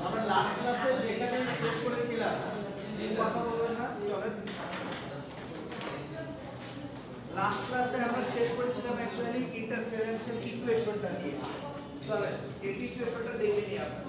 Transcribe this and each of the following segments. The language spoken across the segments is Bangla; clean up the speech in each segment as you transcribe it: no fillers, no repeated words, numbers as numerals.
আমরা লাস্ট ক্লাসে যেখানে শেষ করেছিলাম এই কথা বলবেন না চলেন লাস্ট ক্লাসে আমরা শেষ করেছিলাম অ্যাকচুয়ালি ইন্টারফারেন্সের ইকুয়েশনটা নিয়ে চলেন এই ইকুয়েশনটা দেখে নিই আমরা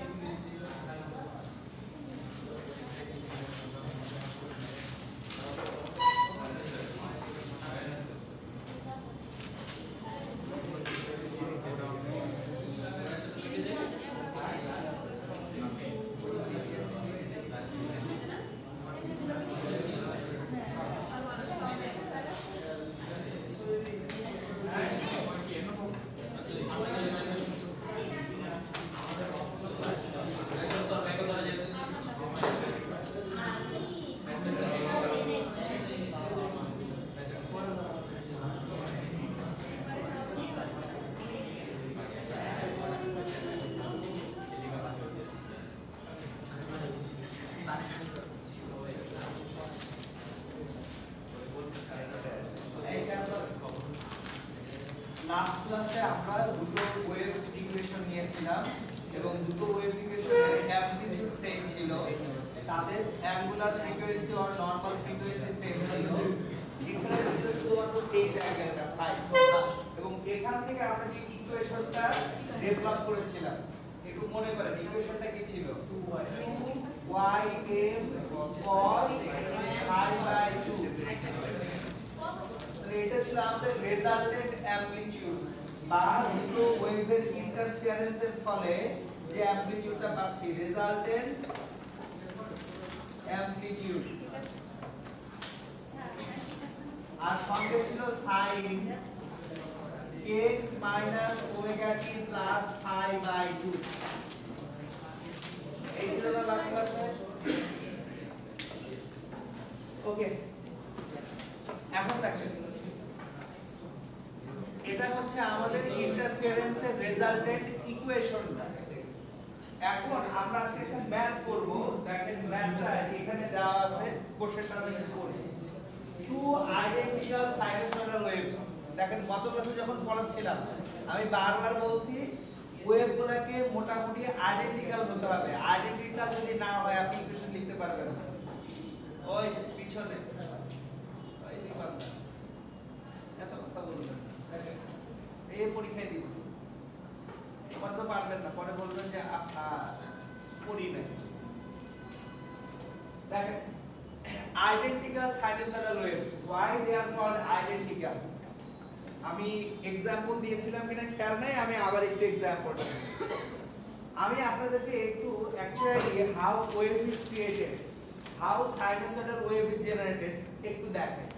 লাস্ট ক্লাসে আমরা দুটো ওয়েভ ইকুয়েশন নিয়েছিলাম এবং দুটো ওয়েভ ইকুয়েশনের অ্যামপ্লিটিউড সেম ছিল তাদের অ্যাঙ্গুলার ফ্রিকোয়েন্সি আর নরমাল ফ্রিকোয়েন্সি সেম ছিল এখানে ছিল শুধুমাত্র ফেজ অ্যাঙ্গেলটা ফাই এবং এখান থেকে আমরা যে ইকুয়েশনটা ডেভেলপ করেছিলাম একটু মনে করেন ইকুয়েশনটা কি ছিল 2ym cos π/2 এটা ছিল আমাদের রেজাল্টেন্ট অ্যামপ্লিটিউড বা দুটো ওয়েভের ইন্টারফারেন্সের ফলে যে অ্যামপ্লিটিউডটা পাচ্ছি রেজাল্টেন্ট অ্যামপ্লিটিউড আর সঙ্গে ছিল sin kx - ωt প্লাস π/2 এই ছিল না লাস্ট ক্লাসে ওকে এখন দেখেন এটা হচ্ছে আমাদের ইন্টারফারেন্সের রেজাল্টেন্ট ইকুয়েশনটা এখন আমরা সেটা ম্যাথ করব দেখেন ম্যাথটা এখানে দেওয়া আছে কোশ্চেনটা আমি করি টু আইডেন্টিক্যাল সাইনোসয়েডাল ওয়েভস দেখেন গত ক্লাসে যখন পড়াচ্ছিলাম আমি বারবার বলছি ওয়েভগুলোকে মোটামুটি আইডেন্টিক্যাল হতে হবে আইডেন্টিক্যাল যদি না হয় আপনি ইকুয়েশন লিখতে পারবেন না ওই পিছনে ওই দিবান এত কথা বলবেন দেখেন এই পরীক্ষায় দিব পরে তো পারবেন না পরে বলবেন যে পড়ি নাই দেখেন identical sinusoidal waves why they are called identical আমি एग्जांपल দিয়েছিলাম কিনা খেয়াল নাই আমি আবার একটু एग्जांपल আমি আপনাদেরকে একটু actually how wave is created how sinusoidal wave is generated একটু দেখেন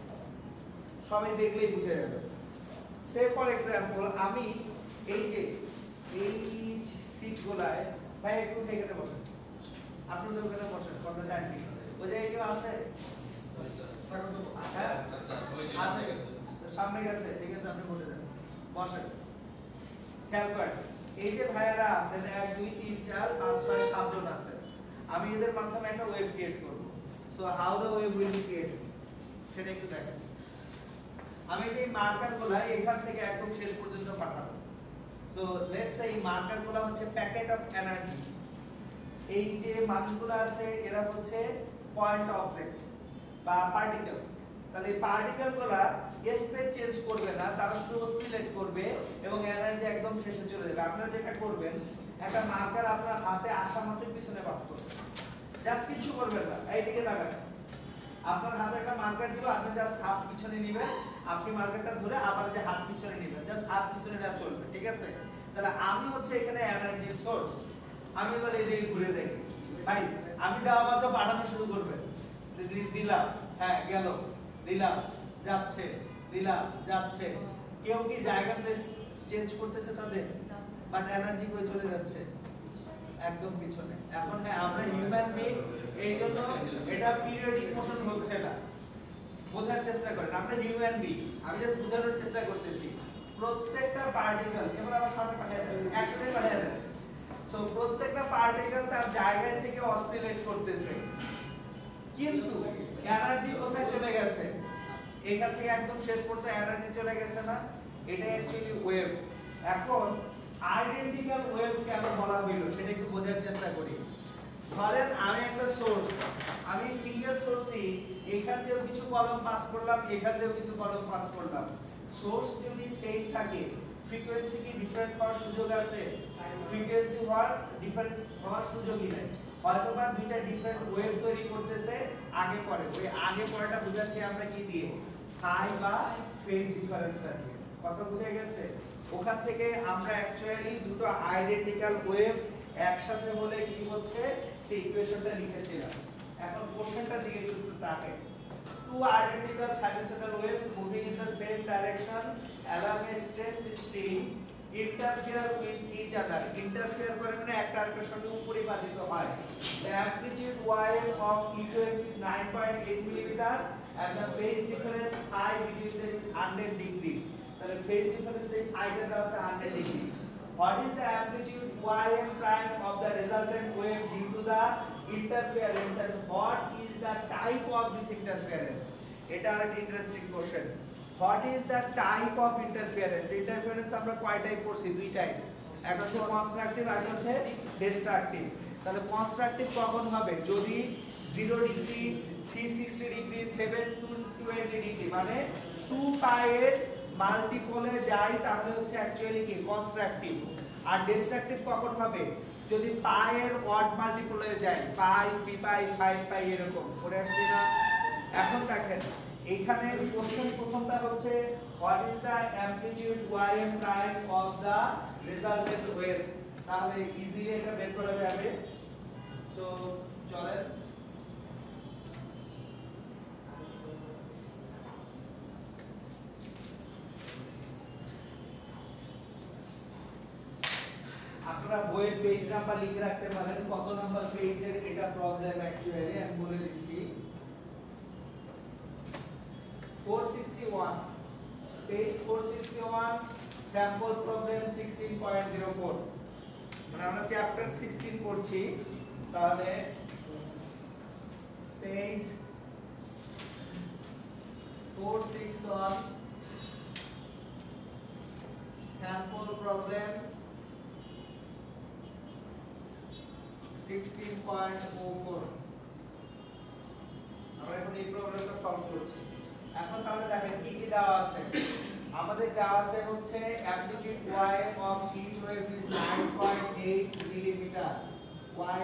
সবাই দেখলেই বুঝে যাবে সে ফর एग्जांपल আমি এই যে এই সিটগুলায় ভাই একটু এখানে বসেন আপনাদের ওখানে বসেন কোনটা জানেন ওই যে কেউ আছে আছে সামনে গেছে ঠিক আছে আপনি বসে যান বসেন খেয়াল করেন এই যে ভাইয়ারা আছেন 1 2 3 4 5 6 7 জন আছে আমি এদের মাধ্যমে একটা ওয়েভ ক্রিয়েট করব so how the wave will be created সেটা একটু দেখেন আমি এই মার্কারগুলো এখান থেকে একদম শেষ পর্যন্ত পাঠাবো সো লেটস সে এই মার্কারগুলো হচ্ছে প্যাকেট অফ এনার্জি এই যে মানুষগুলো আছে এরা হচ্ছে পয়েন্ট অবজেক্ট বা পার্টিকেল তাহলে এই পার্টিকেলগুলো স্পেস চেঞ্জ করবে না তারা শুধু অসিলেট করবে এবং এনার্জি একদম শেষে চলে যাবে আপনারা যেটা করবেন একটা মার্কার আপনার হাতে আসা মাত্রই পিছনে পাস করবেন জাস্ট কিছু করবেন না এইদিকে তাকান আপনার হাতে একটা মার্কার দিব আপনি জাস্ট হাত পিছনে নেবেন আপনি মার্কারটা ধরে আবার যে হাত পিছনে নেবেন জাস্ট হাত পিছনে না চলবে ঠিক আছে তাহলে আমি হচ্ছে এখানে এনার্জি সোর্স আমি তাহলে এই দিকে ঘুরে দেখি ভাই আমি দেওয়া মাত্র পাঠানো শুরু করবেন দিলাম হ্যাঁ গেল দিলাম যাচ্ছে দিলাম যাচ্ছে কেউ কি জায়গা প্লেস চেঞ্জ করতেছে তাদের বাট এনার্জি কই চলে যাচ্ছে একদম পিছনে এখন হ্যাঁ আমরা হিউম্যান বিং এইজন্য এটা পিরিয়ডিক মোশন হচ্ছে না বোঝার চেষ্টা করেন আমরা হিউম্যান বিং আমি জাস্ট বোঝানোর চেষ্টা করতেছি প্রত্যেকটা পার্টিকেল এবার আমার সামনে পাঠিয়ে দেন একসাথে পাঠিয়ে দেন সো প্রত্যেকটা পার্টিকেল তার জায়গা থেকে অসিলেট করতেছে কিন্তু এনার্জি কোথায় চলে গেছে এখান থেকে একদম শেষ পর্যন্ত এনার্জি চলে গেছে না এটা অ্যাকচুয়ালি ওয়েভ এখন আইডেন্টিক্যাল সেটা একটু বোঝার চেষ্টা করি। ধরেন আমি একটা সোর্স, আমি সিঙ্গেল সোর্সই এখান দিয়েও কিছু কলম পাস করলাম, এখান দিয়েও কিছু কলম পাস করলাম। সোর্স যদি সেম থাকে, ফ্রিকোয়েন্সি কি ডিফারেন্ট হওয়ার সুযোগ আছে? ফ্রিকোয়েন্সি ডিফারেন্ট হওয়ার সুযোগই নাই। হয়তো বা দুইটা ডিফারেন্ট ওয়েভ তৈরি করতেছে আগে পরে। ওই আগে পরেটা বোঝাচ্ছি আমরা কি দিয়ে? ফাই বা ফেজ ডিফারেন্সটা দিয়ে। কথা বুঝে গেছে? ওখান থেকে আমরা অ্যাকচুয়ালি দুটো আইডেন্টিক্যাল ওয়েভ একসাথে হলে কি হচ্ছে সেই ইকুয়েশনটা লিখেছিলাম। এখন কোশ্চেনটার দিকে একটু তাকাই। Two identical sinusoidal waves moving in the same direction along a stressed string interfere with each other. Interfere করে মানে একটা আরেকটার সঙ্গে উপরিপাতিত হয়। The amplitude y of each wave is 9.8 millimeter and the phase difference phi between them is 100 degree. তাহলে phase difference এই phi-টা দেওয়া আছে 100 degree. What is the amplitude ym prime of the resultant wave due to the interference and what is the type of this interference? এটা একটা interesting question. What is the type of interference? Interference আমরা কয় টাইপ করছি? দুই টাইপ, একটা হচ্ছে কনস্ট্রাকটিভ আর একটা হচ্ছে ডিস্ট্রাকটিভ। তাহলে কনস্ট্রাকটিভ কখন হবে? যদি 0 ডিগ্রি, 360 ডিগ্রি, 720 ডিগ্রি মানে 2 পাই এর মাল্টিপলে যায় তাহলে হচ্ছে অ্যাকচুয়ালি কি কনস্ট্রাকটিভ। আর ডিস্ট্রাকটিভ কখন হবে? যদি পাই এর অড মাল্টিপলে যায়, পাই, পি পাই, 5 পাই এরকম পড়ে আসছে না? এখন দেখেন এখানে কোশ্চেন প্রথমটা হচ্ছে what is the amplitude ym prime of the resultant wave. তাহলে ইজিলি এটা বের করা যাবে। সো চলেন আপনারা বইয়ের পেজ নাম্বার লিখে রাখতে পারেন, কত নাম্বার পেজের এটা প্রবলেম অ্যাকচুয়ালি আমি বলে দিচ্ছি। 461 পেজ 461 স্যাম্পল প্রবলেম 16.04 মানে আমরা চ্যাপ্টার 16 পড়ছি। তাহলে পেজ 461 স্যাম্পল প্রবলেম 16.04 আমরা এখন এই প্রবলেমটা সলভ করছি। এখন তাহলে দেখেন কি কি দেওয়া আছে। আমাদের দেওয়া আছে হচ্ছে amplitude ym of each wave is 9.8 millimeter.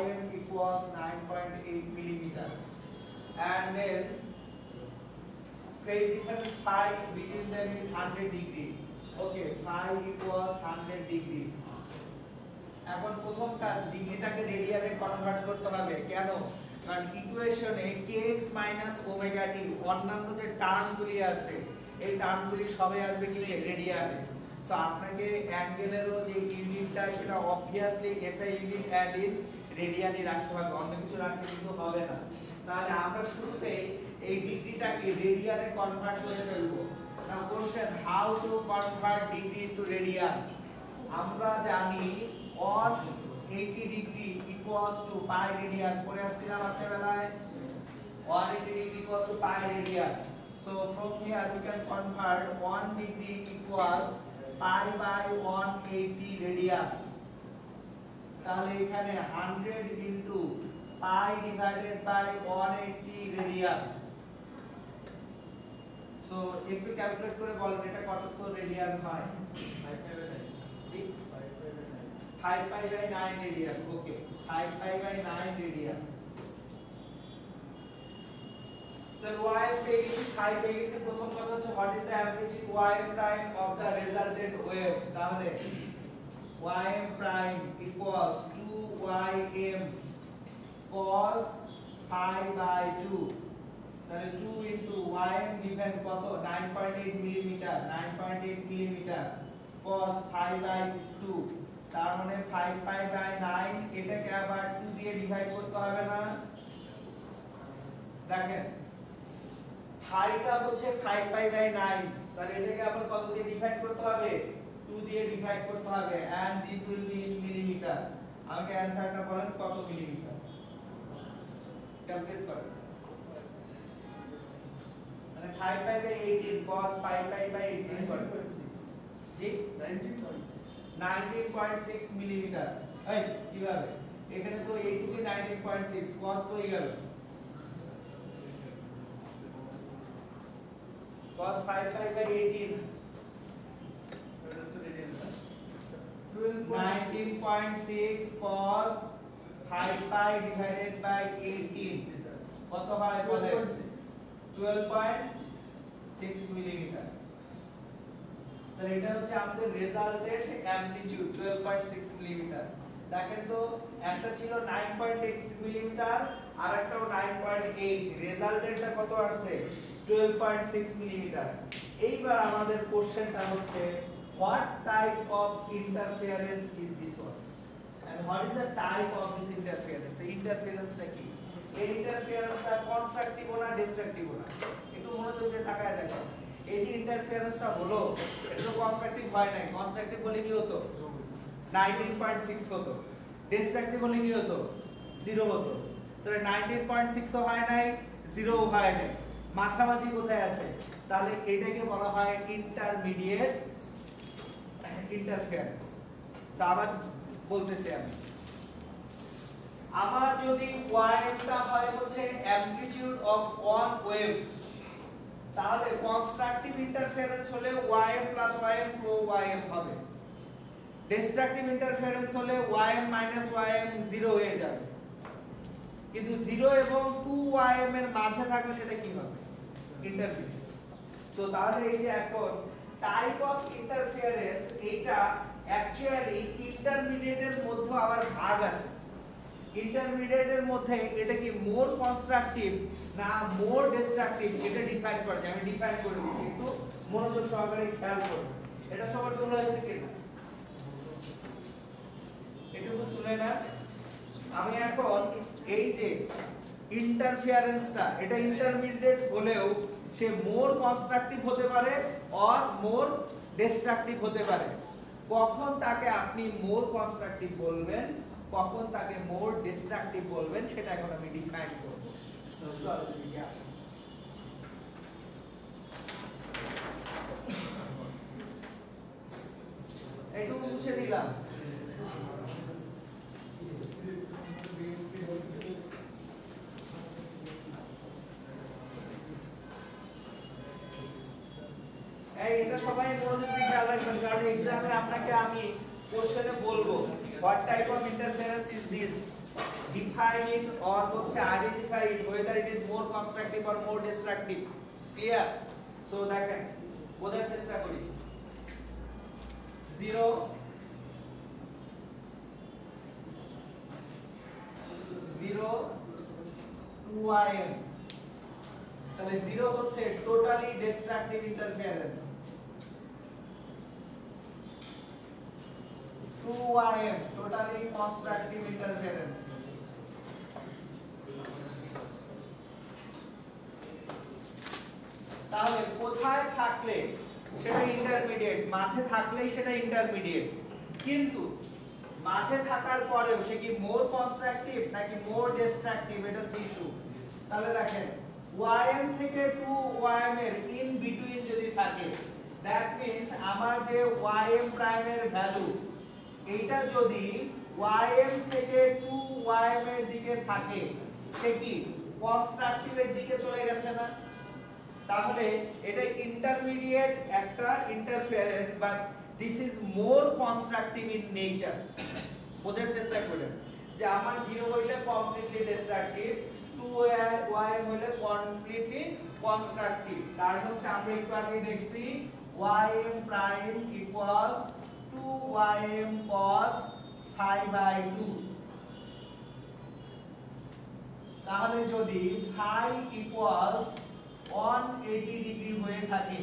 ym equals 9.8 millimeter and then phase difference phi between them is 100 degree. Okay, phi equals 100 degree. এখন প্রথম কাজ ডিগ্রিটাকে রেডিয়ানে কনভার্ট করতে হবে। কেন? কারণ ইকুয়েশনে kx - ওমেগা t অন্যান্য যে টার্মগুলি আছে এই টার্মগুলি সবই আসবে কিসে? রেডিয়ানে। সো আপনাকে অ্যাঙ্গেলেরও যে ইউনিটটা সেটা obviously SI unit and in রেডিয়ানে রাখতে হবে, অন্য কিছু রাখতে কিন্তু হবে না। তাহলে আমরা শুরুতে এই ডিগ্রিটাকে রেডিয়ানে কনভার্ট করে ফেলবো। Now question, how to convert degree into radian? আমরা জানি on 80 degree equals to pi radian পড়ে আসছিলাম আজকে বেলায় 180 degree equals to pi radian. So from here we can convert 1 degree equals pi by 180 radian. তাহলে এখানে 100 into pi divided by 180 radian. So একটু ক্যালকুলেট করে বলেন এটা কত রেডিয়ান হয়? 5 pi by 9 radian. Okay, 5 pi by 9 radian. Then y পেয়ে গেছি, 5 পেয়ে গেছি। প্রথম কথা হচ্ছে what is the amplitude y prime of the resultant wave? তাহলে y prime equals 2ym cos pi by 2. তাহলে 2 into ym given কত? 9.8 millimeter, 9.8 millimeter cos pi by 2 তার মানে 5 pi by 9 এটাকে আবার 2 দিয়ে ডিভাইড করতে হবে না? দেখেন পাইটা হচ্ছে 5 pi by 9, তাহলে এটাকে আবার কত দিয়ে ডিভাইড করতে হবে? 2 দিয়ে ডিভাইড করতে হবে and this will be in millimeter. আমাকে অ্যানসারটা বলেন কত মিলিমিটার? ক্যালকুলেট করেন। মানে 5 pi by 18 cos 5 pi by 18 1.6 G 19.6 millimetre. এই কিভাবে এখানে তো এইটুকু 19.6 cos হয়ে গেল cos 5/18 19.6 cos 5 divided by 18 কত হয় বলেন 12.6 মিলিমিটার। তাহলে এটা হচ্ছে আমাদের রেজাল্টেন্ট অ্যামপ্লিটিউড 12.6 মিলিমিটার। দেখেন তো একটা ছিল 9.8 মিলিমিটার আর একটাও 9.8, রেজাল্টেন্টটা কত আসছে 12.6 মিলিমিটার। এইবার আমাদের কোশ্চেনটা হচ্ছে what type of interference is this one and what is the type of this interference? এই ইন্টারফারেন্সটা কি? এই ইন্টারফারেন্সটা কনস্ট্রাকটিভ না ডিস্ট্রাকটিভ না? একটু মনোযোগ দিয়ে তাকায় দেখো। এই যে ইন্টারফারেন্সটা হলো এটা তো কনস্ট্রাকটিভ হয় নাই। কনস্ট্রাকটিভ বলে কি হতো 19.6 হতো, ডিস্ট্রাকটিভ বলে কি হতো 0 হতো। তাহলে 19.6 ও হয় নাই 0 ও হয় নাই, মাঝামাঝি কোথায় আছে? তাহলে এটাকে বলা হয় ইন্টারমিডিয়েট ইন্টারফারেন্স। আবার বলতেছি আমি, আমার যদি ওয়াইটা হয় হচ্ছে অ্যামপ্লিটিউড অফ ওয়ান ওয়েভ, তাহলে কনস্ট্রাকটিভ ইন্টারফারেন্স হলে ym plus ym pro ym হবে। ডিস্ট্রাকটিভ ইন্টারফারেন্স হলে ym মাইনাস ym 0 হয়ে যাবে। কিন্তু 0 এবং 2ym এর মাঝে থাকলে সেটা কি হবে ইন্টারমিডিয়েট। সো তাহলে এই যে এখন টাইপ অফ ইন্টারফারেন্স, এইটা অ্যাকচুয়ালি ইন্টারমিডিয়েটের মধ্যে আবার ভাগ আছে। ইন্টারমিডিয়েটের মধ্যে এটা কি মোর কনস্ট্রাকটিভ না মোর ডিস্ট্রাকটিভ এটা ডিফাইন করা যায়। আমি ডিফাইন করে দিচ্ছি, একটু মনোযোগ সহকারে খেয়াল করুন। এটা সবার তোলা হয়েছে কিনা এটুকু তুলে না। আমি এখন এই যে ইন্টারফারেন্সটা এটা ইন্টারমিডিয়েট হলেও সে মোর কনস্ট্রাকটিভ হতে পারে অর মোর ডিস্ট্রাকটিভ হতে পারে। কখন তাকে আপনি মোর কনস্ট্রাকটিভ বলবেন, কখন তাকে মোর ডিস্ট্রাকটিভ বলবেন, সেটা এখন আমি ডিফাইন করব। চলো দিকে আসুন। এইটুকু মুছে দিলাম। এটা সবাই মনোযোগ দিয়ে খেয়াল রাখবেন, কারণ এক্সামে আপনাকে আমি কোশ্চেনে বলবো what type of interference is this, define it or হচ্ছে identify it whether it is more constructive or more destructive. Clear? So দেখেন বোঝার চেষ্টা করি। 0 2im, তাহলে 0 হচ্ছে totally destructive interference, 2im totally constructive interference. তাহলে কোথায় থাকলে সেটা ইন্টারমিডিয়েট, মাঝে থাকলেই সেটা ইন্টারমিডিয়েট। কিন্তু মাঝে থাকার পরেও সে কি মোর কনস্ট্রাকটিভ নাকি মোর ডিস্ট্রাকটিভ, এটা হচ্ছে ইস্যু। তাহলে দেখেন ym থেকে 2ym এর ইন বিটুইন যদি থাকে, দ্যাট মিন্স আমার যে ym প্রাইম এর ভ্যালু এইটা যদি ym থেকে 2ym এর দিকে থাকে, সে কি কনস্ট্রাকটিভ এর দিকে চলে গেছে না? তাহলে এটা ইন্টারমিডিয়েট একটা interference, but this is more constructive in nature. বোঝার চেষ্টা করেন যে আমার 0 হইলে কমপ্লিটলি ডিস্ট্রাকটিভ, 2ym হইলে কমপ্লিটলি কনস্ট্রাকটিভ। তার হচ্ছে আমরা একটু আগে দেখছি ym prime equals 2ym cos 5/2। তাহলে যদি phi ইকুয়ালস 180 ডিগ্রি হয়ে থাকে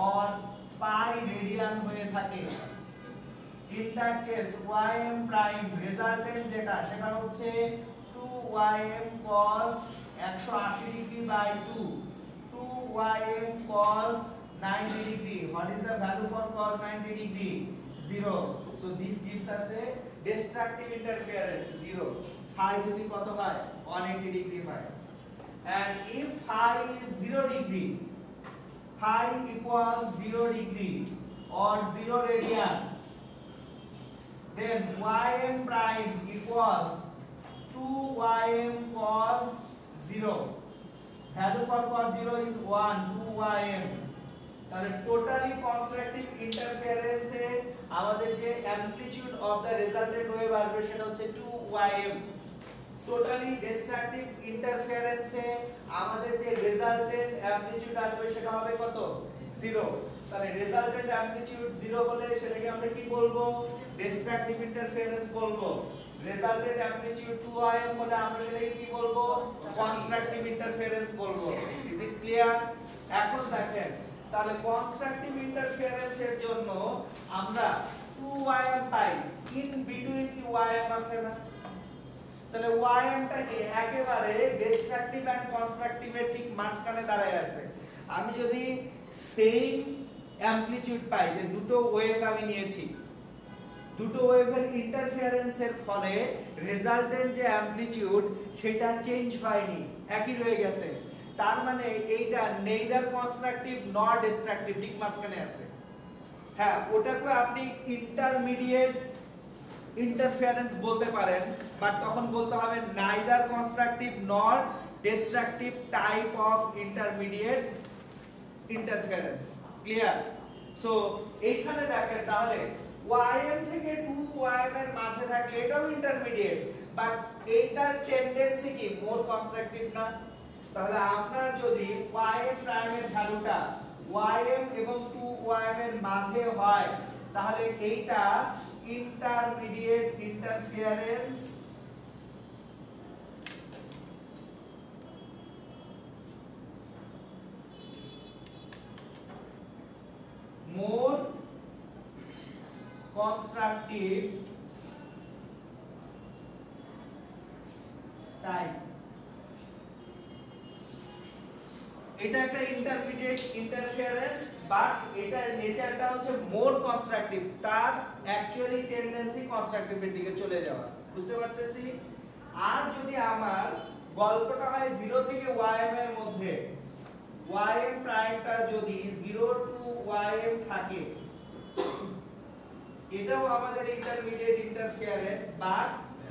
or pi রেডিয়ান হয়ে থাকে, in that case ym prime resultant যেটা সেটা হচ্ছে 2ym cos 180 degree by 2, 2ym cos 90 degree. What is the value for cos 90 degree? 0. So this gives us a destructive interference 0. Phi যদি কত হয় 180 ডিগ্রি হয়। And if phi is 0 degree, phi equals 0 degree or 0 radian, then ym prime equals 2ym cos 0. Value for cos 0 is 1, 2ym. তাহলে টোটালি কনস্ট্রাকটিভ ইন্টারফারেন্সে আমাদের যে amplitude of the resultant wave আসবে সেটা হচ্ছে 2ym। টোটালি ডিস্ট্রাকটিভ ইন্টারফারেন্সে আমাদের যে রেজাল্টেন্ট অ্যামপ্লিটিউড আসবে সেটা হবে কত? 0। তাহলে রেজাল্টেন্ট অ্যামপ্লিটিউড 0 হলে সেটাকে আমরা কি বলবো? ডিস্ট্রাকটিভ ইন্টারফারেন্স বলবো। রেজাল্টেন্ট অ্যামপ্লিটিউড 2ym হলে আমরা সেটাকে কি বলবো? কনস্ট্রাকটিভ ইন্টারফারেন্স বলবো। Is it clear? এখন দেখেন তাহলে কনস্ট্রাকটিভ ইন্টারফারেন্সের জন্য আমরা 2ym পাই, ইন বিটুইন কি ym আছে না? তাহলে ym টাকে একেবারে ডিস্ট্রাকটিভ এন্ড কনস্ট্রাকটিভের ঠিক মাঝখানে দাঁড়ায় আছে। আমি যদি সেম অ্যামপ্লিটিউড পাই, যে দুটো ওয়েভ আমি নিয়েছি, দুটো ওয়েভের ইন্টারফারেন্সের ফলে রেজাল্টেন্ট যে অ্যামপ্লিটিউড সেটা চেঞ্জ হয়নি, একই রয়ে গেছে, তার মানে এইটা নেইদার কনস্ট্রাকটিভ নর ডিস্ট্রাকটিভ, ঠিক মাঝখানে আছে। হ্যাঁ, ওটাকে আপনি ইন্টারমিডিয়েট ইন্টারফারেন্স বলতে পারেন, বাট তখন বলতে হবে নাইদার কনস্ট্রাকটিভ নর destructive type of intermediate interference. Clear? So এইখানে দেখেন তাহলে ym থেকে 2ym এর মাঝে থাকলে এটাও ইন্টারমিডিয়েট, বাট এইটার টেন্ডেন্সি কি মোর কনস্ট্রাকটিভ না? তাহলে আপনার যদি ym প্রাইমের ভ্যালুটা ym এবং 2ym এর মাঝে হয় তাহলে এইটা intermediate interference more constructive type। এটা একটা ইন্টারমিডিয়েট ইন্টারফারেন্স, বাট এটার নেচারটা হচ্ছে মোর কনস্ট্রাকটিভ, তার অ্যাকচুয়ালি টেন্ডেন্সি কনস্ট্রাকটিভের দিকে চলে যাওয়া। বুঝতে পারতেছি? আর যদি আমার গল্পটা হয় 0 থেকে ym এর মধ্যে, ym প্রাইমটা যদি 0 টু ym থাকে, এটাও আমাদের intermediate interference, but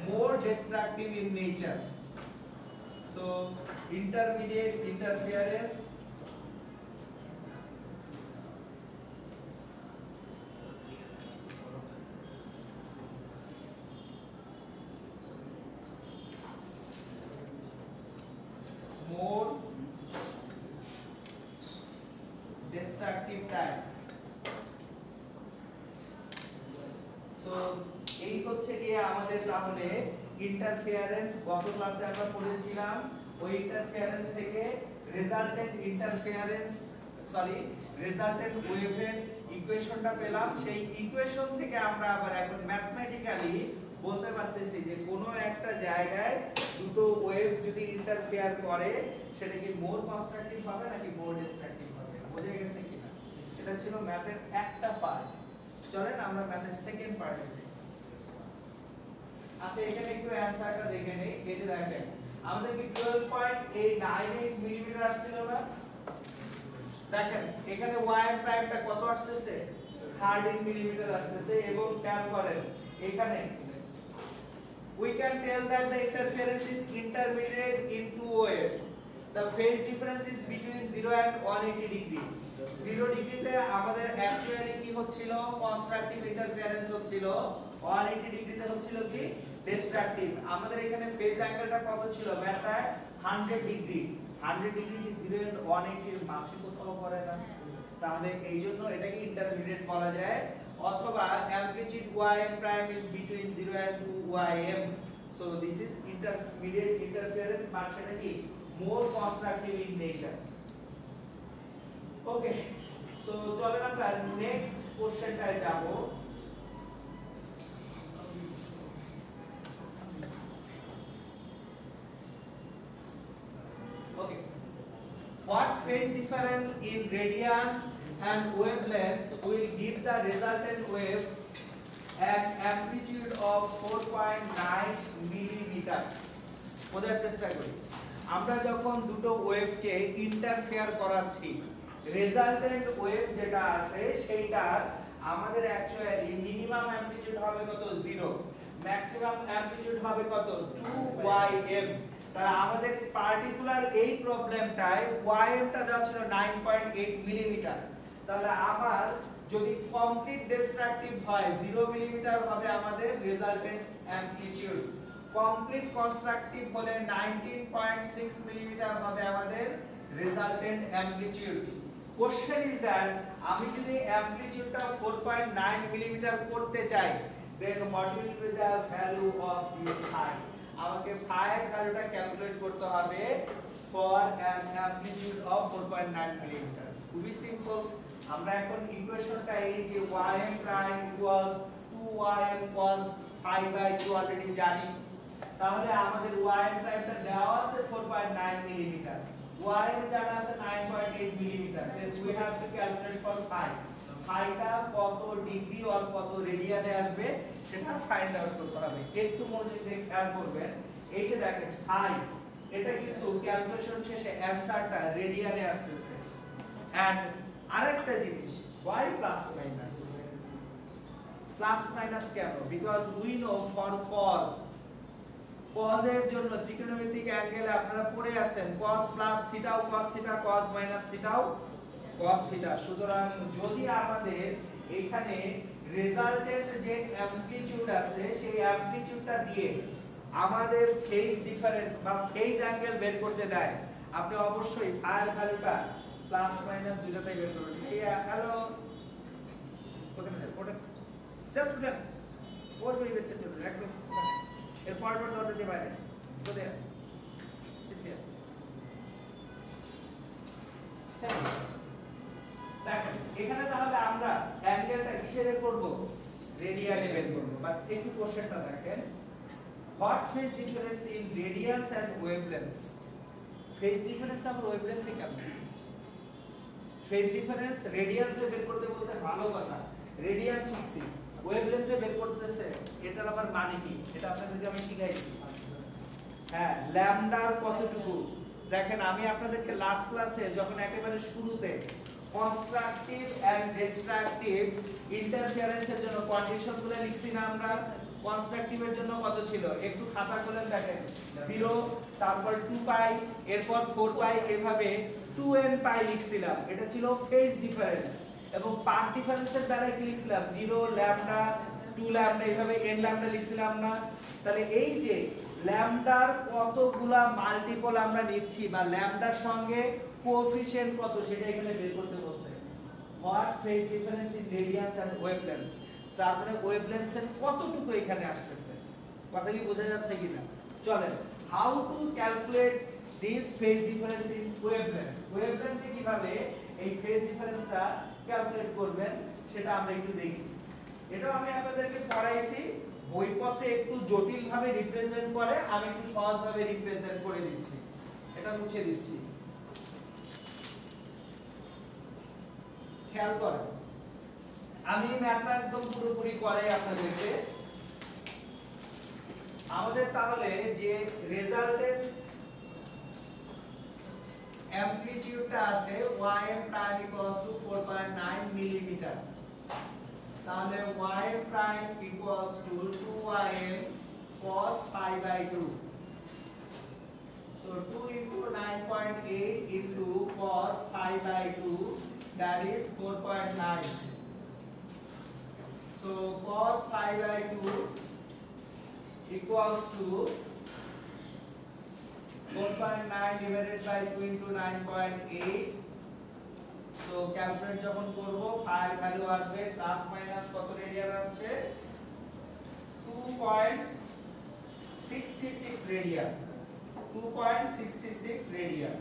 more destructive in nature. So intermediate interference more destructive type। So এই হচ্ছে কি আমাদের তাহলে ইন্টারফারেন্স। গত ক্লাসে আমরা পড়েছিলাম ওই ইন্টারফারেন্স থেকে রেজাল্টেন্ট ওয়েভের ইকুয়েশনটা পেলাম। সেই ইকুয়েশন থেকে আমরা আবার এখন ম্যাথমেটিক্যালি বলতে পারতেছি যে কোনো একটা জায়গায় দুটো ওয়েভ যদি ইন্টারফেয়ার করে সেটা কি মোর কনস্ট্রাকটিভ হবে নাকি মোর ডিস্ট্রাকটিভ হবে। বোঝা গেছে কিনা? এটা ছিল ম্যাথের একটা পার্ট। চলেন আমরা ম্যাথের সেকেন্ড পার্টে যাই। আচ্ছা, এখানে একটু অ্যানসারটা দেখে নেই। এই যে দেখেন আমাদের কি 12.898 মিলিমিটার আসছিল না? দেখেন এখানে y প্রাইমটা কত আসতেছে? 13 মিলিমিটার আসতেছে। এবং খেয়াল করেন এখানে we can tell that the interference is intermediate in two ways. The phase difference is between 0 and 180 degree. 0 ডিগ্রিতে আমাদের অ্যাকচুয়ালি কি হচ্ছিল? কনস্ট্রাকটিভ ইন্টারফারেন্স হচ্ছিল। 180 ডিগ্রিতে হচ্ছিল কি? ডিস্ট্রাকটিভ। আমাদের এখানে ফেজ অ্যাঙ্গেলটা কত ছিল? ম্যাথটায় 100 ডিগ্রি। 100 ডিগ্রি কি 0 and 180 এর মাঝে কোথাও পড়ে না? তাহলে এইজন্য এটাকে ইন্টারমিডিয়েট বলা যায়। অথবা amplitude ym prime is between 0 and 2ym, so this is intermediate interference, but সেটা কি more constructive in nature। okay, so চলেন আমরা নেক্সট কোশ্চেনটায় যাব। okay, what phase difference in radians and wavelengths will give the resultant wave an amplitude of 4.9 millimeter। বোঝার চেষ্টা করি, আমরা যখন দুটো ওয়েভকে ইন্টারফেয়ার করাচ্ছি, রেজাল্টেন্ট ওয়েভ যেটা আছে সেইটার আমাদের অ্যাকচুয়ালি মিনিমাম অ্যামপ্লিটিউড হবে কত 0, ম্যাক্সিমাম অ্যামপ্লিটিউড হবে কত 2ym। তাহলে আমাদের পার্টিকুলার এই প্রবলেমটায় ym টা দেওয়া ছিল 9.8 মিলিমিটার। তাহলে আমার যদি কমপ্লিট ডিস্ট্রাকটিভ হয় 0 মিলিমিটার হবে আমাদের রেজাল্টেন্ট অ্যামপ্লিটিউড, কমপ্লিট কনস্ট্রাকটিভ হলে 19.6 মিলিমিটার হবে আমাদের resultant amplitude. Question is that আমি যদি অ্যামপ্লিটিউডটা 4.9 মিলিমিটার করতে চাই then what will be the value of this phi? আমাকে phi এর ভ্যালুটা ক্যালকুলেট করতে হবে for an amplitude of 4.9 millimetre. খুবই সিম্পল। আমরা এখন ইকুয়েশনটা এই যে ym prime equals 2ym cos phi by 2 already জানি। তাহলে আমাদের ym প্রাইমটা দেওয়া আছে 4.9 মিলিমিটার, ym জানা আছে 9.8 millimetre. then we have to calculate for phi। ফাইটা কত ডিগ্রি আর কত রেডিয়ানে আসবে সেটা ফাইন্ড আউট করতে হবে। একটু মনোযোগ দিয়ে খেয়াল করবেন, এই যে দেখেন ফাই, এটা কিন্তু ক্যালকুলেশন শেষে অ্যানসারটা রেডিয়ানে আসতেছে। এন্ড আরেকটা জিনিস why plus minus, plus minus কেন? Because we know for cos, cos এর জন্য ত্রিকোণমিতিক অ্যাঙ্গেলে আপনারা পড়ে আসছেন cos প্লাস থিটাও cos থিটা, cos মাইনাস থিটাও cos থিটা। সুতরাং যদি আমাদের এখানে রেজাল্টেন্ট যে অ্যামপ্লিটিউড আছে সেই অ্যামপ্লিটিউডটা দিয়ে আমাদের ফেজ ডিফারেন্স বা ফেজ অ্যাঙ্গেল বের করতে দেয়, আপনি অবশ্যই ফাই ভ্যালুটা প্লাস মাইনাস দুটোতেই বের করবেন। হ্যালো ওখানে ওটা জাস্ট ওটা ওই বেচে চলুন একদম এর পরপর দরজা দিয়ে বাইরে কোথায় সিদ্ধা। দেখেন এখানে তাহলে আমরা অ্যাঙ্গেলটা কিসে বের করব? রেডিয়ানে বের করব। বাট একটু কোশ্চেনটা দেখেন, what phase difference in radians and wavelength? Phase difference আমরা ওয়েভলেন্থে কেমন? ফেজ ডিফারেন্স রেডিয়ান্সে বের করতে বলছে, ভালো কথা, রেডিয়ান শিখছি, ওয়েভলেন্থে বের করতেছে, এটার আবার মানে কি এটা আপনাদেরকে আমি শিখাইছি। হ্যাঁ, ল্যামডার কতটুকু দেখেন, আমি আপনাদেরকে লাস্ট ক্লাসে যখন একেবারে শুরুতে কনস্ট্রাকটিভ এন্ড ডিস্ট্রাকটিভ ইন্টারফারেন্সের জন্য কন্ডিশনগুলো লিখছি না আমরা, কনস্ট্রাকটিভের জন্য কত ছিল একটু খাতা খুলে দেখেন 0, তারপর 2 পাই, এরপর 4 পাই, এভাবে 2n পাই লিখছিলাম, এটা ছিল ফেজ ডিফারেন্স। এবং পার্ট ডিফারেন্সের দ্বারা কি লিখছিলাম 0 ল্যামডা 2 ল্যামডা, এইভাবে n ল্যামডা লিখছিলাম না। তাহলে এই যে ল্যামডার কতগুলা মাল্টিপল আমরা নিচ্ছি বা ল্যামডার সঙ্গে কোএফিশিয়েন্ট কত সেটা এখানে বের করতে বলছে। What phase difference in radians and wavelength, তারপরে ওয়েভলেন্থের কতটুকু এখানে আসতেছে, কথা কি বোঝা যাচ্ছে কিনা? চলেন, how to calculate this phase difference in wavelength, ওয়েভলেন্থে কিভাবে এই ফেজ ডিফারেন্সটা ক্যালকুলেট করবেন সেটা আমরা একটু দেখি। এটাও আমি আপনাদেরকে পড়াইছি, বইপত্রে একটু জটিল ভাবে রিপ্রেজেন্ট করে, আমি একটু সহজ ভাবে রিপ্রেজেন্ট করে দিচ্ছি, এটা মুছে দিচ্ছি। খেয়াল করেন, আমি ম্যাথটা একদম পুরোপুরি করাই আপনাদেরকে। আমাদের তাহলে যে রেজাল্টেন্ট অ্যামপ্লিটিউডটা আছে ym prime equals to 4.9 millimetre, তাহলে ym prime equals to 2ym cos pi by 2, so 2 into 9.8 into cos pi by 2, that is 4.9, so cos pi by 2 equals to 4.9 divided by 2 into 9.8, so calculate যখন করব phi এর ভ্যালু আসবে প্লাস মাইনাস কত রেডিয়ান আছে 2.66 radian, 2.66 radian,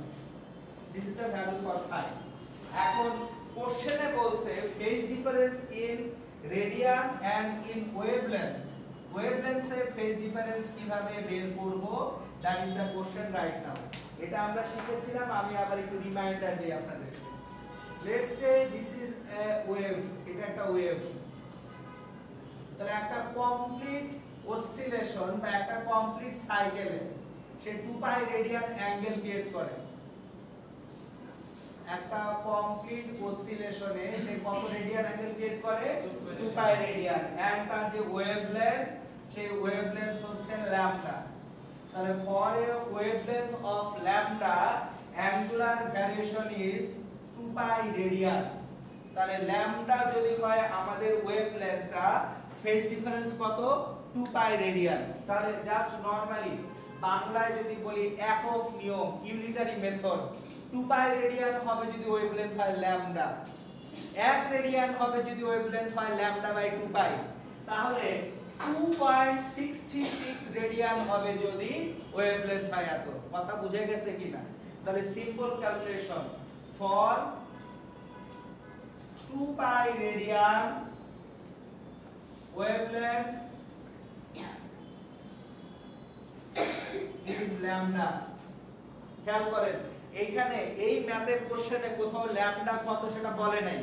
this is the value for phi। এখন কোশ্চেনে বলছে phase difference in radian and in wavelength, ওয়েভলেন্থে ফেজ ডিফারেন্স কিভাবে বের করব, that is the question right now. এটা আমরা শিখেছিলাম, আমি আবার একটু রিমাইন্ডার দেই আপনাদের। Let's say this is a wave, এটা একটা ওয়েভ, তাহলে একটা কমপ্লিট অসিলেশন বা একটা কমপ্লিট সাইকেলে সে 2 পাই রেডিয়ান অ্যাঙ্গেল ক্রিয়েট করে, একটা কমপ্লিট অসিলেশনে সে কত রেডিয়ান অ্যাঙ্গেল ক্রিয়েট করে 2 পাই রেডিয়ান এন্ড তার যে ওয়েভলেন্থ সেই ওয়েভলেন্থ হচ্ছে ল্যামডা তাহলে for a wavelength of lambda angular variation is 2 pi radian তাহলে ল্যামডা যদি হয় আমাদের ওয়েভলেন্থটা ফেজ ডিফারেন্স কত 2 পাই রেডিয়ান তাহলে জাস্ট নরমালি বাংলায় যদি বলি একক নিয়ম ইউনিটারি মেথড 2 পাই রেডিয়ান হবে যদি ওয়েভলেন্থ হয় ল্যামডা 1 রেডিয়ান হবে যদি ওয়েভলেন্থ হয় ল্যামডা বাই 2 পাই তাহলে 2.636 রেডিয়ান হবে যদি ওয়েভলেন্থ হয় এত কথা বুঝে গেছে কিনা তাহলে simple calculation for 2 pi radian wavelength is lambda খেয়াল করেন এইখানে এই ম্যাথের কোশ্চেনে কোথাও ল্যামডা কত সেটা বলে নাই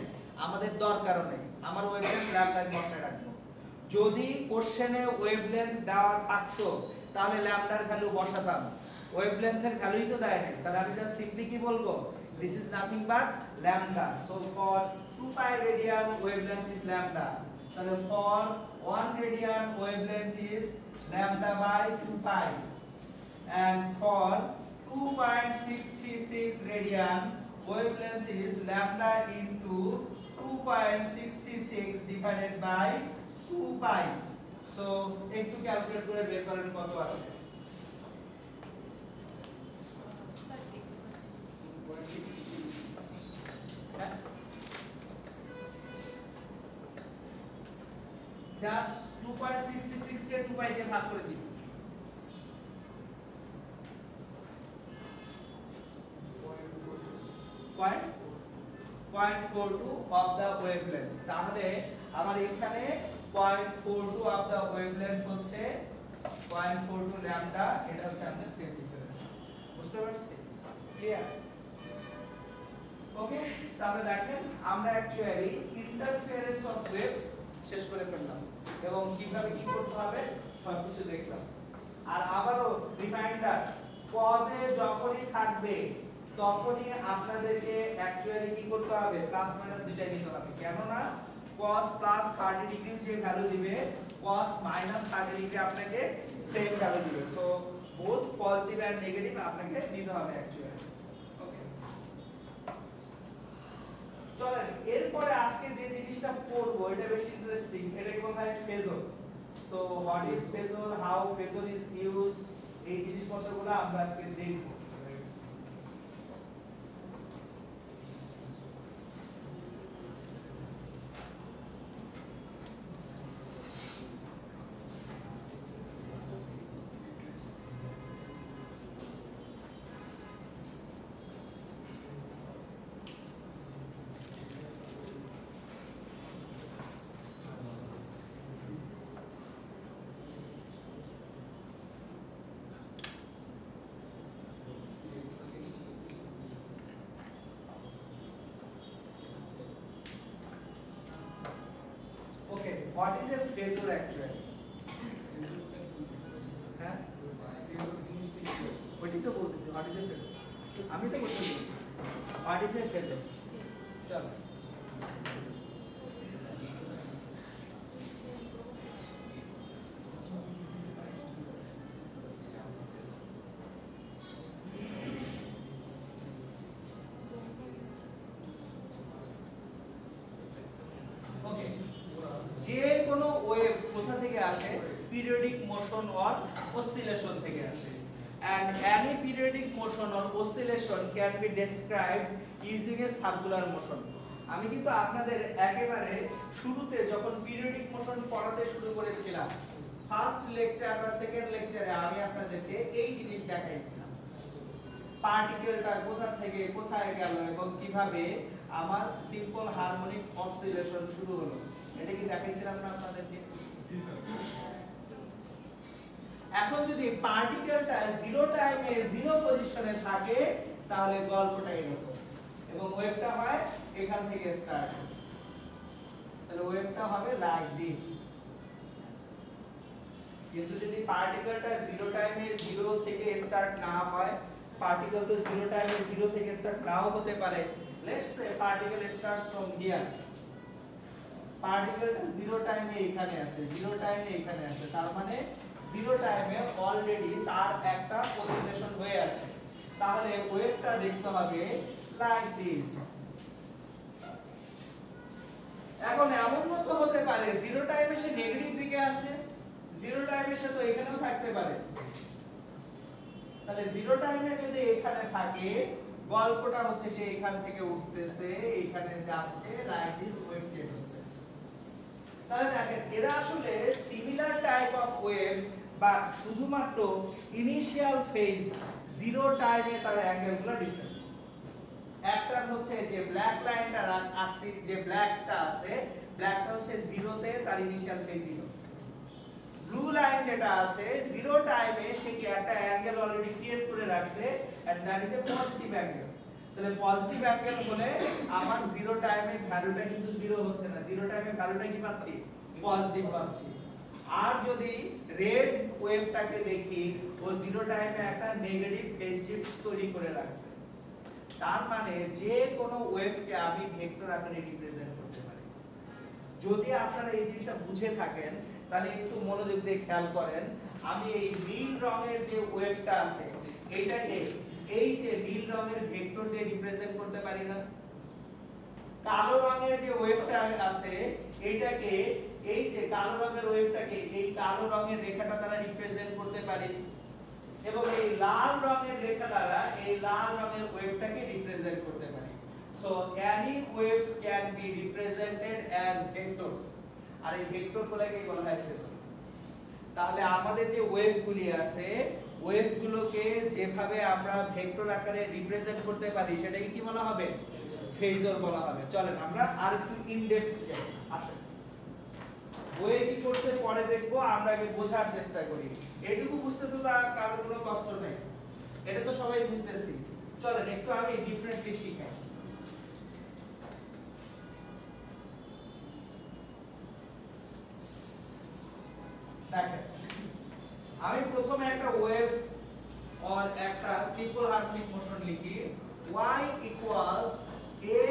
আমাদের দরকারও নেই আমার ওয়েভলেন্থ ল্যামডা বসায় রাখবো যদি কোশ্চেনে ওয়েভলেন্থ দেওয়া থাকতো তাহলে ল্যামডার ভ্যালু বসাতাম ওয়েভলেন্থের ভ্যালুই তো দেয় নাই তাহলে আমি জাস্ট সিম্পলি কি বলবো this is nothing but lambda so for 2 pi radian wavelength is lambda তাহলে for 1 radian wavelength is lambda by 2 pi and for 2.636 radian wavelength is lambda into 2.66 divided by 2 pi so একটু ক্যালকুলেট করে বের করেন কত আসে just 2.66 কে 2 পাই দিয়ে ভাগ করে দিই 0.42 of the wavelength তাহলে আমার এখানে 0.42 of the wavelength হচ্ছে 0.42 ল্যামডা এটা হচ্ছে আমাদের ফেজ ডিফারেন্স বুঝতে পারছি ক্লিয়ার ওকে তাহলে দেখেন আমরা অ্যাকচুয়ালি ইন্টারফারেন্স অফ ওয়েভস শেষ করে ফেললাম এবং কিভাবে কি করতে হবে সবকিছু দেখলাম আর আবারও রিমাইন্ডার কজে যখনই থাকবে তখনই আপনাদেরকে অ্যাকচুয়ালি কি করতে হবে প্লাস মাইনাস দুইটাই নিতে হবে কেন না cos প্লাস 30 ডিগ্রি যে ভ্যালু দিবে cos মাইনাস 30 ডিগ্রি আপনাকে সেম ভ্যালু দিবে so both positive and negative আপনাকে দিতে হবে অ্যাকচুয়ালি ওকে চলেন এরপরে আজকে যে জিনিসটা পড়বো এটা বেশি ইন্টারেস্টিং এটাকে বলা হয় phasor so what is phasor how phasor is used এই জিনিসপত্রগুলো আমরা আজকে দেখব What is a phasor actually? হ্যাঁ ওইটাই তো বলতেছি what is a phasor আমি তো বলতে বলতেছি what is a phasor চলো যে কোনো ওয়েভ কোথা থেকে আসে পিরিয়ডিক মোশন অর অসিলেশন থেকে আসে and any periodic motion or oscillation can be described using a circular motion আমি কিন্তু আপনাদের একেবারে শুরুতে যখন পিরিয়ডিক মোশন পড়াতে শুরু করেছিলাম ফার্স্ট লেকচার বা সেকেন্ড লেকচারে আমি আপনাদেরকে এই জিনিস দেখাইছিলাম পার্টিকেলটা কোথা থেকে কোথায় গেল এবং কিভাবে আমার সিম্পল হারমোনিক অসিলেশন শুরু হলো এটা কি দেখাইছিলাম না আপনাদেরকে এখন যদি পার্টিকেলটা জিরো টাইমে জিরো পজিশনে থাকে তাহলে গল্পটা এরকম এবং ওয়েভটা হয় এখান থেকে স্টার্ট তাহলে ওয়েভটা হবে লাইক দিস কিন্তু যদি পার্টিকেলটা জিরো টাইমে জিরো থেকে স্টার্ট না হয় পার্টিকেল তো জিরো টাইমে জিরো থেকে স্টার্ট নাও হতে পারে let's say particle starts from here, particle 0 টাইমে এখানে আছে, 0 টাইমে এখানে আছে, তার মানে 0 টাইমে অলরেডি তার একটা অসিলেশন হয়ে আছে। তাহলে ওয়েভটা দেখতে হবে লাইক দিস। এখন এমন মতো হতে পারে 0 টাইমে সে নেগেটিভ দিকে আসে, 0 টাইমে সে তো এখানেও থাকতে পারে। তাহলে 0 টাইমে যদি এখানে থাকে, গল্পটা হচ্ছে সে এখান থেকে উঠতেছে, এখানে যাচ্ছে, লাইক দিস ওয়েভ ক্রিয়েট হচ্ছে। তাহলে দেখেন এরা আসলে সিমিলার টাইপ অফ ওয়েভ, বা শুধুমাত্র ইনিশিয়াল ফেজ 0 টাইমে তার অ্যাঙ্গেলগুলো ডিফারেন্ট। একটা হচ্ছে যে ব্ল্যাক লাইনটা আছি, যে ব্ল্যাকটা আছে, ব্ল্যাকটা হচ্ছে 0 তে তার ইনিশিয়াল ফেজ 0। ব্লু লাইন যেটা আছে 0 টাইমে সে কি একটা অ্যাঙ্গেল অলরেডি ক্রিয়েট করে রাখছে, and that is a positive angle. তাহলে পজিটিভ অ্যাঙ্গেল হলে আমার 0 টাইমে ভ্যালুটা কিন্তু 0 হচ্ছে না, 0 টাইমে ভ্যালুটা কি পাচ্ছি, পজিটিভ পাচ্ছি। আর যদি রেড ওয়েভটাকে দেখি, ও 0 টাইমে একটা নেগেটিভ ফেজ শিফট তৈরি করে রাখছে। তার মানে যে কোনো ওয়েভকে আমি ভেক্টর আকারে রিপ্রেজেন্ট করতে পারি। যদি আপনারা এই জিনিসটা বুঝে থাকেন তাহলে একটু মনোযোগ দিয়ে খেয়াল করেন। আমি এই নীল রঙের যে ওয়েভটা আছে এইটাকে এই যে নীল রঙের ভেক্টর দিয়ে রিপ্রেজেন্ট করতে পারি না? কালো রঙের যে ওয়েভটা আছে এইটাকে এই যে কালো রঙের ওয়েভটাকে এই কালো রঙের রেখাটা দ্বারা রিপ্রেজেন্ট করতে পারি, এবং এই লাল রঙের রেখা দ্বারা এই লাল রঙের ওয়েভটাকে রিপ্রেজেন্ট করতে পারি। So any wave can be represented as vectors, আর এই ভেক্টরগুলোকে বলা হয় ফেজর। তাহলে আমাদের যে ওয়েভগুলি আছে, ওয়েভগুলোকে যেভাবে আমরা ভেক্টর আকারে রিপ্রেজেন্ট করতে পারি সেটাকে কি বলা হবে, ফেজর বলা হবে। চলেন আমরা আর একটু ইন ডেপথ যাই। আসেন ওয়ে কি করতে পরে দেখবো, আমরা আগে বোঝার চেষ্টা করি। এটুকু বুঝতে তো কারোর কোনো কষ্ট নেই, এটা তো সবাই বুঝতেছি। চলেন একটু আমি ডিফারেন্টলি শিখাই। দেখেন আমি প্রথমে একটা ওয়েভ और একটা সিম্পল হারমোনিক মোশন লিখি, y equals a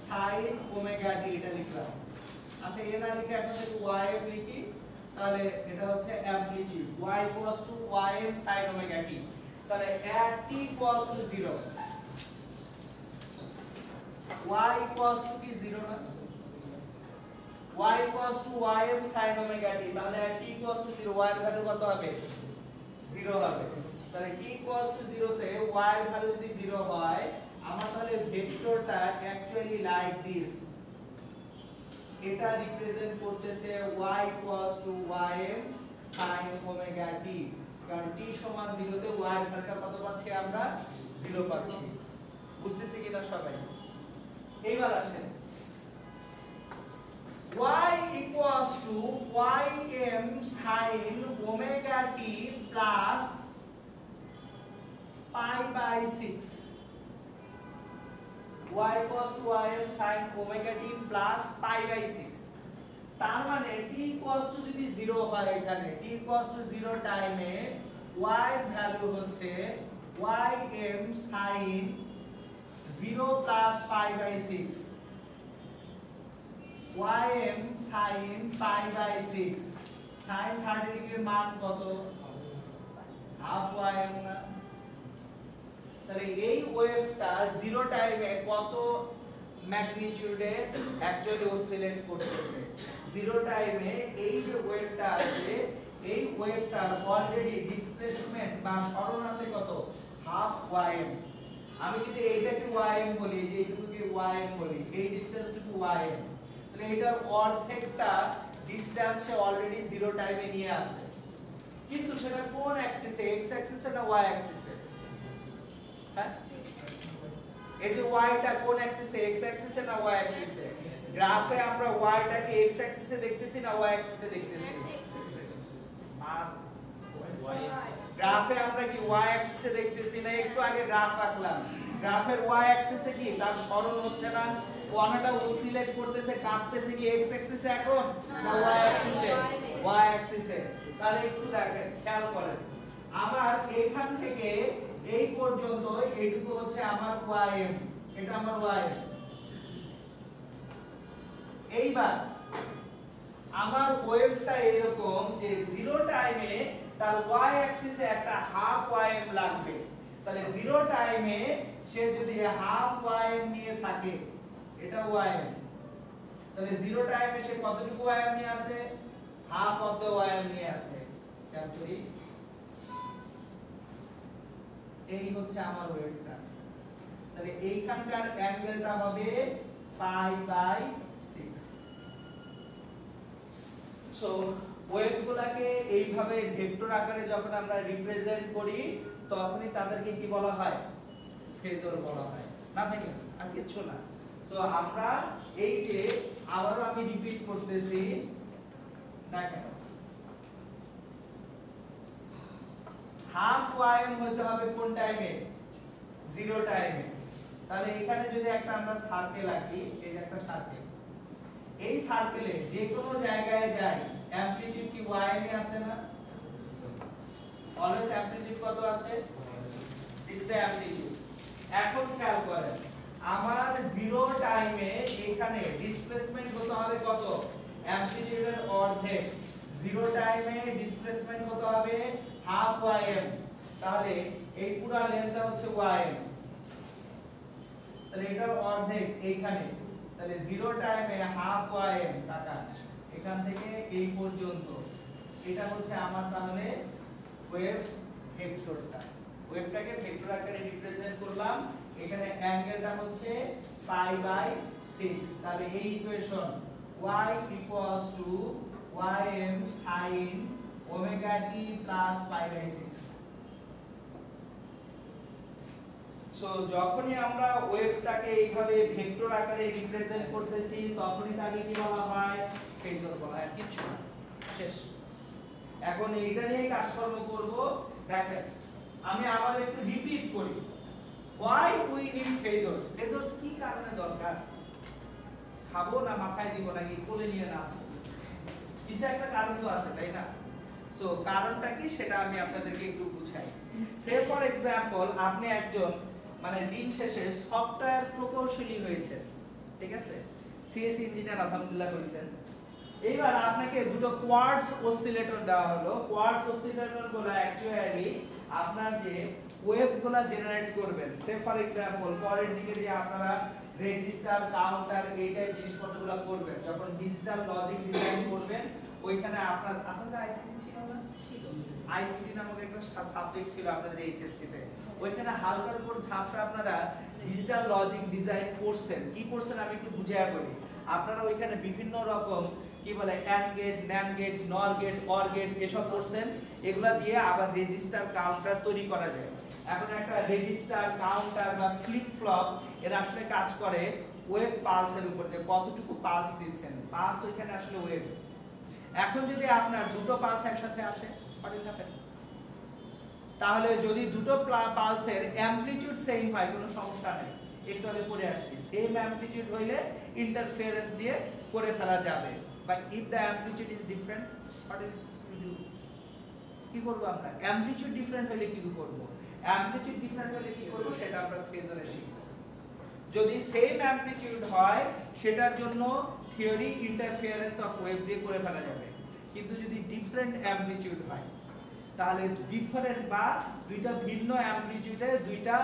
sin omega t, এটা লিখলাম। আচ্ছা এ না লিখে এখন যদি ym লিখি তাহলে এটা হচ্ছে amplitude, y equals to ym sin omega t। তাহলে at t equals to 0, y equals to কি 0 না, y equals to ym sin omega t। তাহলে at t equals to 0 y এর ভ্যালু কত হবে, 0 হবে। তাহলে t equals to 0 তে y এর ভ্যালু যদি 0 হয়, আমার তাহলে ভেক্টরটা অ্যাকচুয়ালি লাইক দিস, এটা রিপ্রেজেন্ট করতেছে y equals to ym sin omega t। কারণ t সমান 0 তে y এর ভ্যালুটা কত পাচ্ছি আমরা, 0 পাচ্ছি। বুঝতেছি কিনা সবাই? এইবার আসেন y equals to ym sin omega t plus pi by 6, y equals to ym sin omega t plus pi by 6। তার মানে t equals to যদি 0 হয়, এখানে t equals to 0 টাইমে y এর ভ্যালু হচ্ছে ym sin 0 plus pi by 6, ym sin pi by 6, sin 30 ডিগ্রির মান কত, হাফ ym না। তাহলে এই ওয়েভটা 0 টাইমে কত ম্যাগনিটিউডে অ্যাকচুয়ালি অসিলেট করতেছে। 0 টাইমে এই যে ওয়েভটা আছে, এই ওয়েভটার অলরেডি ডিসপ্লেসমেন্ট বা সরণ আছে কত, হাফ ym। আমি যদি এইটাকে ym বলি, যে এইটুকুকে ym বলি, এই ডিসটেন্সটুকু ym, তাহলে এটার অর্ধেকটা ডিসটেন্সে অলরেডি 0 টাইমে নিয়ে আসে। কিন্তু সেটা কোন অ্যাক্সিসে, x অ্যাক্সিসে না y অ্যাক্সিসে? হ্যাঁ, এই যে y টা কোন অ্যাক্সিসে, x অ্যাক্সিসে না y অ্যাক্সিসে? গ্রাফে আমরা y টাকে x অ্যাক্সিসে দেখতেছি না y অ্যাক্সিসে দেখতেছি? আর গ্রাফে আমরা কি y অ্যাক্সিসে দেখতেছি না? একটু আগে গ্রাফ আঁকলাম, গ্রাফের y অ্যাক্সিসে কি তার সরণ হচ্ছে না, কোণটা অসিলেট করতেছে, কাঁপতেছে কি x অ্যাক্সিসে এখন না y অ্যাক্সিসে? y অ্যাক্সিসে। তাহলে একটু দেখেন, খেয়াল করেন, আমার এখান থেকে এই পর্যন্ত এইটুকু হচ্ছে আমার ym, এটা আমার ym। এইবার আমার ওয়েভটা এরকম যে জিরো টাইমে তার y অ্যাক্সিসে একটা হাফ ym লাগবে, তাহলে জিরো টাইমে সে যদি হাফ ym নিয়ে থাকে, এটা ym, তাহলে জিরো টাইমে সে কতটুকু ym নিয়ে আসে, হাফ অফ দ্য ym নিয়ে আসে। খেয়াল করি, এই হচ্ছে আমার ওয়েভটা, তাহলে এইখানকার অ্যাঙ্গেলটা হবে π/6। সো ওয়েভগুলোকে এইভাবে ভেক্টর আকারে যখন আমরা রিপ্রেজেন্ট করি তখনই তাদেরকে কি বলা হয়, ফেজর বলা হয়, নাথিং এলস, আর কিছু না। সো আমরা এই যে আবারো আমি রিপিট করতেছি, দেখেন হাফ ym হতে হবে কোন টাইমে, জিরো টাইমে। তাহলে এখানে যদি একটা আমরা সার্কেল আঁকি, এই যে একটা সার্কেল, এই সার্কেলে যে কোনো জায়গায় যাই অ্যামপ্লিটিউড কি y এ আছে না, অলওয়েজ অ্যামপ্লিটিউড কত আছে, দিস দ্য অ্যামপ্লিটিউড। এখন খেয়াল করেন আমার জিরো টাইমে এখানে ডিসপ্লেসমেন্ট হতে হবে কত, অ্যামপ্লিটিউডের অর্ধেক, জিরো টাইমে ডিসপ্লেসমেন্ট হতে হবে হাফ ym, তাহলে এই পুরো লেন্থটা হচ্ছে ym, তাহলে এটার অর্ধেক এইখানে, তাহলে জিরো টাইমে হাফ ym টাকা এখান থেকে এই পর্যন্ত, এটা হচ্ছে আমার তাহলে ওয়েভ ভেক্টরটা। ওয়েভটাকে ভেক্টর আকারে রিপ্রেজেন্ট করলাম, এখানে অ্যাঙ্গেলটা হচ্ছে π/6, তাহলে এই equation y ym sin omega t plus π/6। So যখনই আমরা ওয়েভটাকে এইভাবে ভেক্টর আকারে রিপ্রেজেন্ট করতেছি তখনই তাকে কি বলা হয়, ফেজর বলা হয়, কিছু না, শেষ। এখন এইটা নিয়ে কাজকর্ম করব। দেখেন আমি আবার একটু রিপিট করি, why we need phasors, phasors কি কারণে দরকার, খাবো না মাথায় দিব নাকি কোলে নিয়ে না, কিছু একটা কারণ তো আছে তাই না। সো কারণটা কি সেটা আমি আপনাদেরকে একটু বুঝাই। সে ফর এক্সাম্পল আপনি একজন মানে দিন শেষে সফটওয়্যার প্রকৌশলী হয়েছে, ঠিক আছে, সিএস ইঞ্জিনিয়ার আলহামদুলিল্লাহ হয়েছেন। এইবার আপনাকে দুটো কোয়ার্টজ অসিলেটর দেওয়া হলো, কোয়ার্টজ অসিলেটর গুলো অ্যাকচুয়ালি আপনার যে ওয়েভগুলো জেনারেট করবেন, সে ফর এক্সাম্পল পরের দিকে যে আপনারা রেজিস্টার কাউন্টার এই টাইপ জিনিসপত্রগুলো করবেন, যখন ডিজিটাল লজিক ডিজাইন করবেন ওইখানে আপনাদের আইসিটি ছিল না, ছিল আইসিটি নামক একটা সাবজেক্ট ছিল আপনাদের এইচএসসি তে, ওইখানে হালকার উপর ঝাপসা আপনারা ডিজিটাল লজিক ডিজাইন করছেন। কি করছেন আমি একটু বুঝাইয়া বলি, আপনারা ওইখানে বিভিন্ন রকম কি বলে অ্যান্ড গেট, ন্যান্ড গেট, নর গেট, অর গেট এসব করছেন, এগুলা দিয়ে আবার রেজিস্টার কাউন্টার তৈরি করা যায়। এখন একটা রেজিস্টার কাউন্টার বা ফ্লিপ ফ্লপ এরা আসলে কাজ করে ওয়েভ পালসের উপর, যে কতটুকু পালস দিচ্ছেন, পালস ওইখানে আসলে ওয়েভ। এখন যদি আপনার দুটো পালস একসাথে আসে তাহলে যদি দুটো পালসের অ্যামপ্লিটিউড সেম হয় কোনো সমস্যা নেই, একটু আগে পড়ে আসছি, সেম অ্যামপ্লিটিউড হইলে ইন্টারফেরেন্স দিয়ে করে ফেলা যাবে। But if the amplitude is different, what will you do, কি করব আমরা, অ্যামপ্লিটিউড ডিফারেন্ট হলে কি করব, অ্যামপ্লিটিউড ডিফারেন্ট হলে কি করব সেটা আমরা ফেজরে শিখব। যদি সেম অ্যামপ্লিটিউড হয় সেটার জন্য থিওরি ইন্টারফেরেন্স অফ ওয়েভ দিয়ে করে ফেলা যাবে, কিন্তু যদি ডিফারেন্ট অ্যামপ্লিটিউড হয় তাহলে ডিফারেন্ট বা দুইটা ভিন্ন অ্যামপ্লিটিউডে দুইটা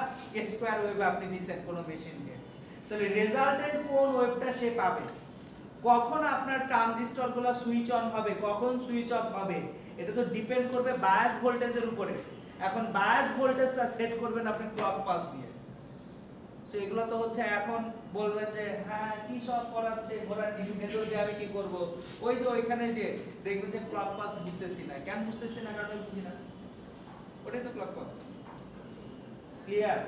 স্কয়ার ওয়েভ আপনি দিবেন কোন মেশিনকে, তাহলে রেজাল্টেন্ট কোন ওয়েভটা সে পাবে, কখন আপনার ট্রানজিস্টরগুলো সুইচ অন হবে, কখন সুইচ অফ হবে, এটা তো ডিপেন্ড করবে বায়াস ভোল্টেজের উপরে। এখন বায়াস ভোল্টেজটা সেট করবেন আপনি ক্লক পালস দিয়ে। সো এগুলো তো হচ্ছে এখন বলবেন যে হ্যাঁ কি সব করাচ্ছে ঘোড়ার ডিগ্রি মেথড দিয়ে আমি কি করব, ওই যে ওইখানে যে দেখবেন যে ক্লক পালস বুঝতেছি না, কেন বুঝতেছি না, কারণ বুঝি না, ওটাই তো ক্লক পালস। ক্লিয়ার?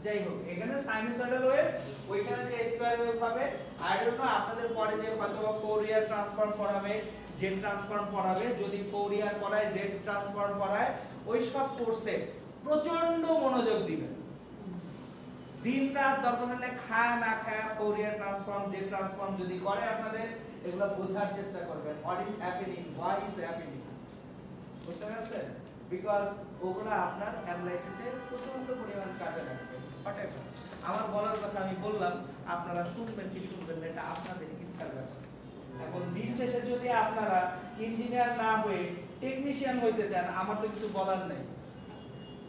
যাই হোক, এখানে সাইনুসয়েডাল ওয়েভ, ওইখানে যে স্কয়ার ওয়েভ হবে। আই ডোন্ট নো আপনাদের পরে যে হয়তো ফোরিয়ার ট্রান্সফর্ম পড়াবে, জেড ট্রান্সফর্ম পড়াবে, যদি ফোরিয়ার পড়ায় জেড ট্রান্সফর্ম পড়ায়, ওই সব কোর্সে প্রচন্ড মনোযোগ দিবেন, দিন রাত দরকার হলে খায় না খায় ফোরিয়ার ট্রান্সফর্ম জেড ট্রান্সফর্ম যদি করে আপনাদের, এগুলো বোঝার চেষ্টা করবেন, what is happening, what is happening, বুঝতে পারছেন? বিকজ ওগুলা আপনার অ্যানালাইসিসে প্রচন্ড পরিমাণ কাজে লাগবে। আমার বলার কথা আমি বললাম, আপনারা শুনবেন কি শুনবেন না এটা আপনাদের ইচ্ছার ব্যাপার। এখন দিন শেষে যদি আপনারা ইঞ্জিনিয়ার না হয়ে টেকনিশিয়ান হইতে চান, আমার তো কিছু বলার নেই,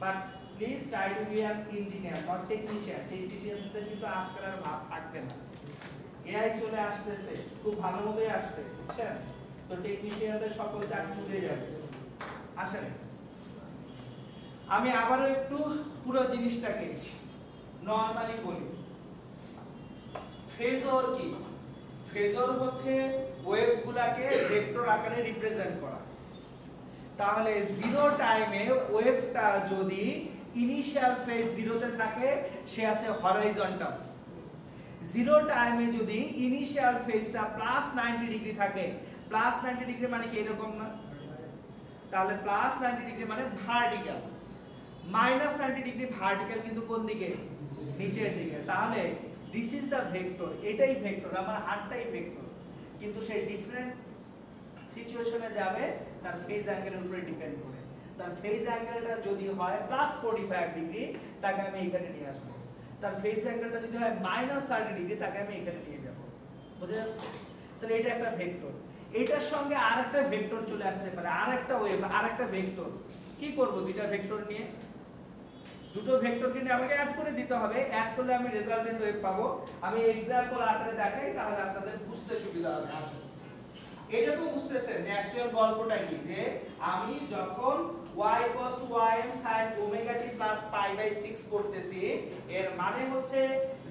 but please try to be an engineer not technician. টেকনিশিয়ানদের কিন্তু আজকাল আর ভাব থাকবে না, এআই চলে আসতেছে, খুব ভালো মতোই আসছে, বুঝছেন? সো টেকনিশিয়ানদের সকল চাকরি উড়ে যাবে। আসেন আমি আবারও একটু পুরো জিনিসটাকে নরমালি বলি। ফেজর কি? ফেজর হচ্ছে ওয়েভগুলোকে ভেক্টর আকারে রিপ্রেজেন্ট করা। তাহলে জিরো টাইমে ওয়েভটা যদি ইনিশিয়াল ফেজ জিরোতে থাকে, সে আছে হরাইজন্টাল। জিরো টাইমে যদি ইনিশিয়াল ফেজটা প্লাস 90 ডিগ্রি থাকে, প্লাস 90 ডিগ্রি মানে কি এরকম না? তাহলে প্লাস 90 ডিগ্রি মানে ভার্টিক্যাল, মাইনাস 90 ডিগ্রি ভার্টিক্যাল কিন্তু কোন দিকে? নিচের দিকে। তাহলে দিস ইজ দ্য ভেক্টর, এটাই ভেক্টর, আমার হাতটাই ভেক্টর, কিন্তু সে ডিফারেন্ট সিচুয়েশনে যাবে তার ফেজ অ্যাঙ্গেলের উপরে ডিপেন্ড করে। তার ফেজ অ্যাঙ্গেলটা যদি হয় প্লাস 45 ডিগ্রি, তাকে আমি এখানে নিয়ে আসবো। তার ফেজ অ্যাঙ্গেলটা যদি হয় মাইনাস 30 ডিগ্রি, তাকে আমি এখানে নিয়ে যাব। বুঝা যাচ্ছে? তাহলে এটা একটা ভেক্টর। এটার সঙ্গে আরেকটা ভেক্টর চলে আসতে পারে, আরেকটা ওয়েভ, আরেকটা ভেক্টর। কি করব দুইটা ভেক্টর নিয়ে? দুটো ভেক্টরকে নিয়ে আমাকে অ্যাড করে দিতে হবে। অ্যাড করলে আমি রেজাল্টেন্ট ওয়েভ পাবো। আমি এক্সাম্পল আকারে দেখাই, তাহলে আপনাদের বুঝতে সুবিধা হবে। আসলে এটা তো বুঝতেছেন যে অ্যাকচুয়াল গল্পটা কি, যে আমি যখন y ym sin omega t plus pi by 6 করতেছি, এর মানে হচ্ছে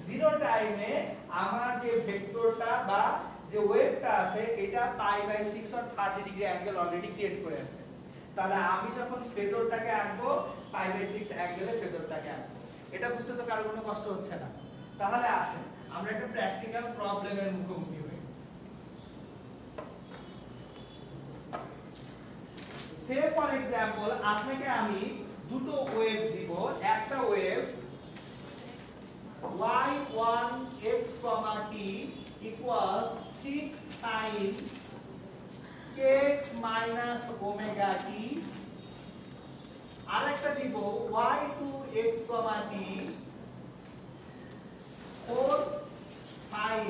জিরো টাইমে আমার যে ভেক্টরটা বা যে ওয়েভটা আছে, এটা pi by 6 or 30 degree angle already create করে আছে। তাহলে আমি যখন ফেজরটাকে আঁকবো, pi by 6 অ্যাঙ্গেলে ফেজরটাকে আঁকবো। এটা বুঝতে তো কারো কোনো কষ্ট হচ্ছে না। তাহলে আসেন আমরা একটা প্র্যাকটিক্যাল প্রবলেমের মুখোমুখি হই। সে ফর এক্সাম্পল আপনাকে আমি দুটো ওয়েভ দিব। একটা wave y1 x, t equals 6 sin kx minus omega t, আরেকটা দিব y2 x, t 4 sin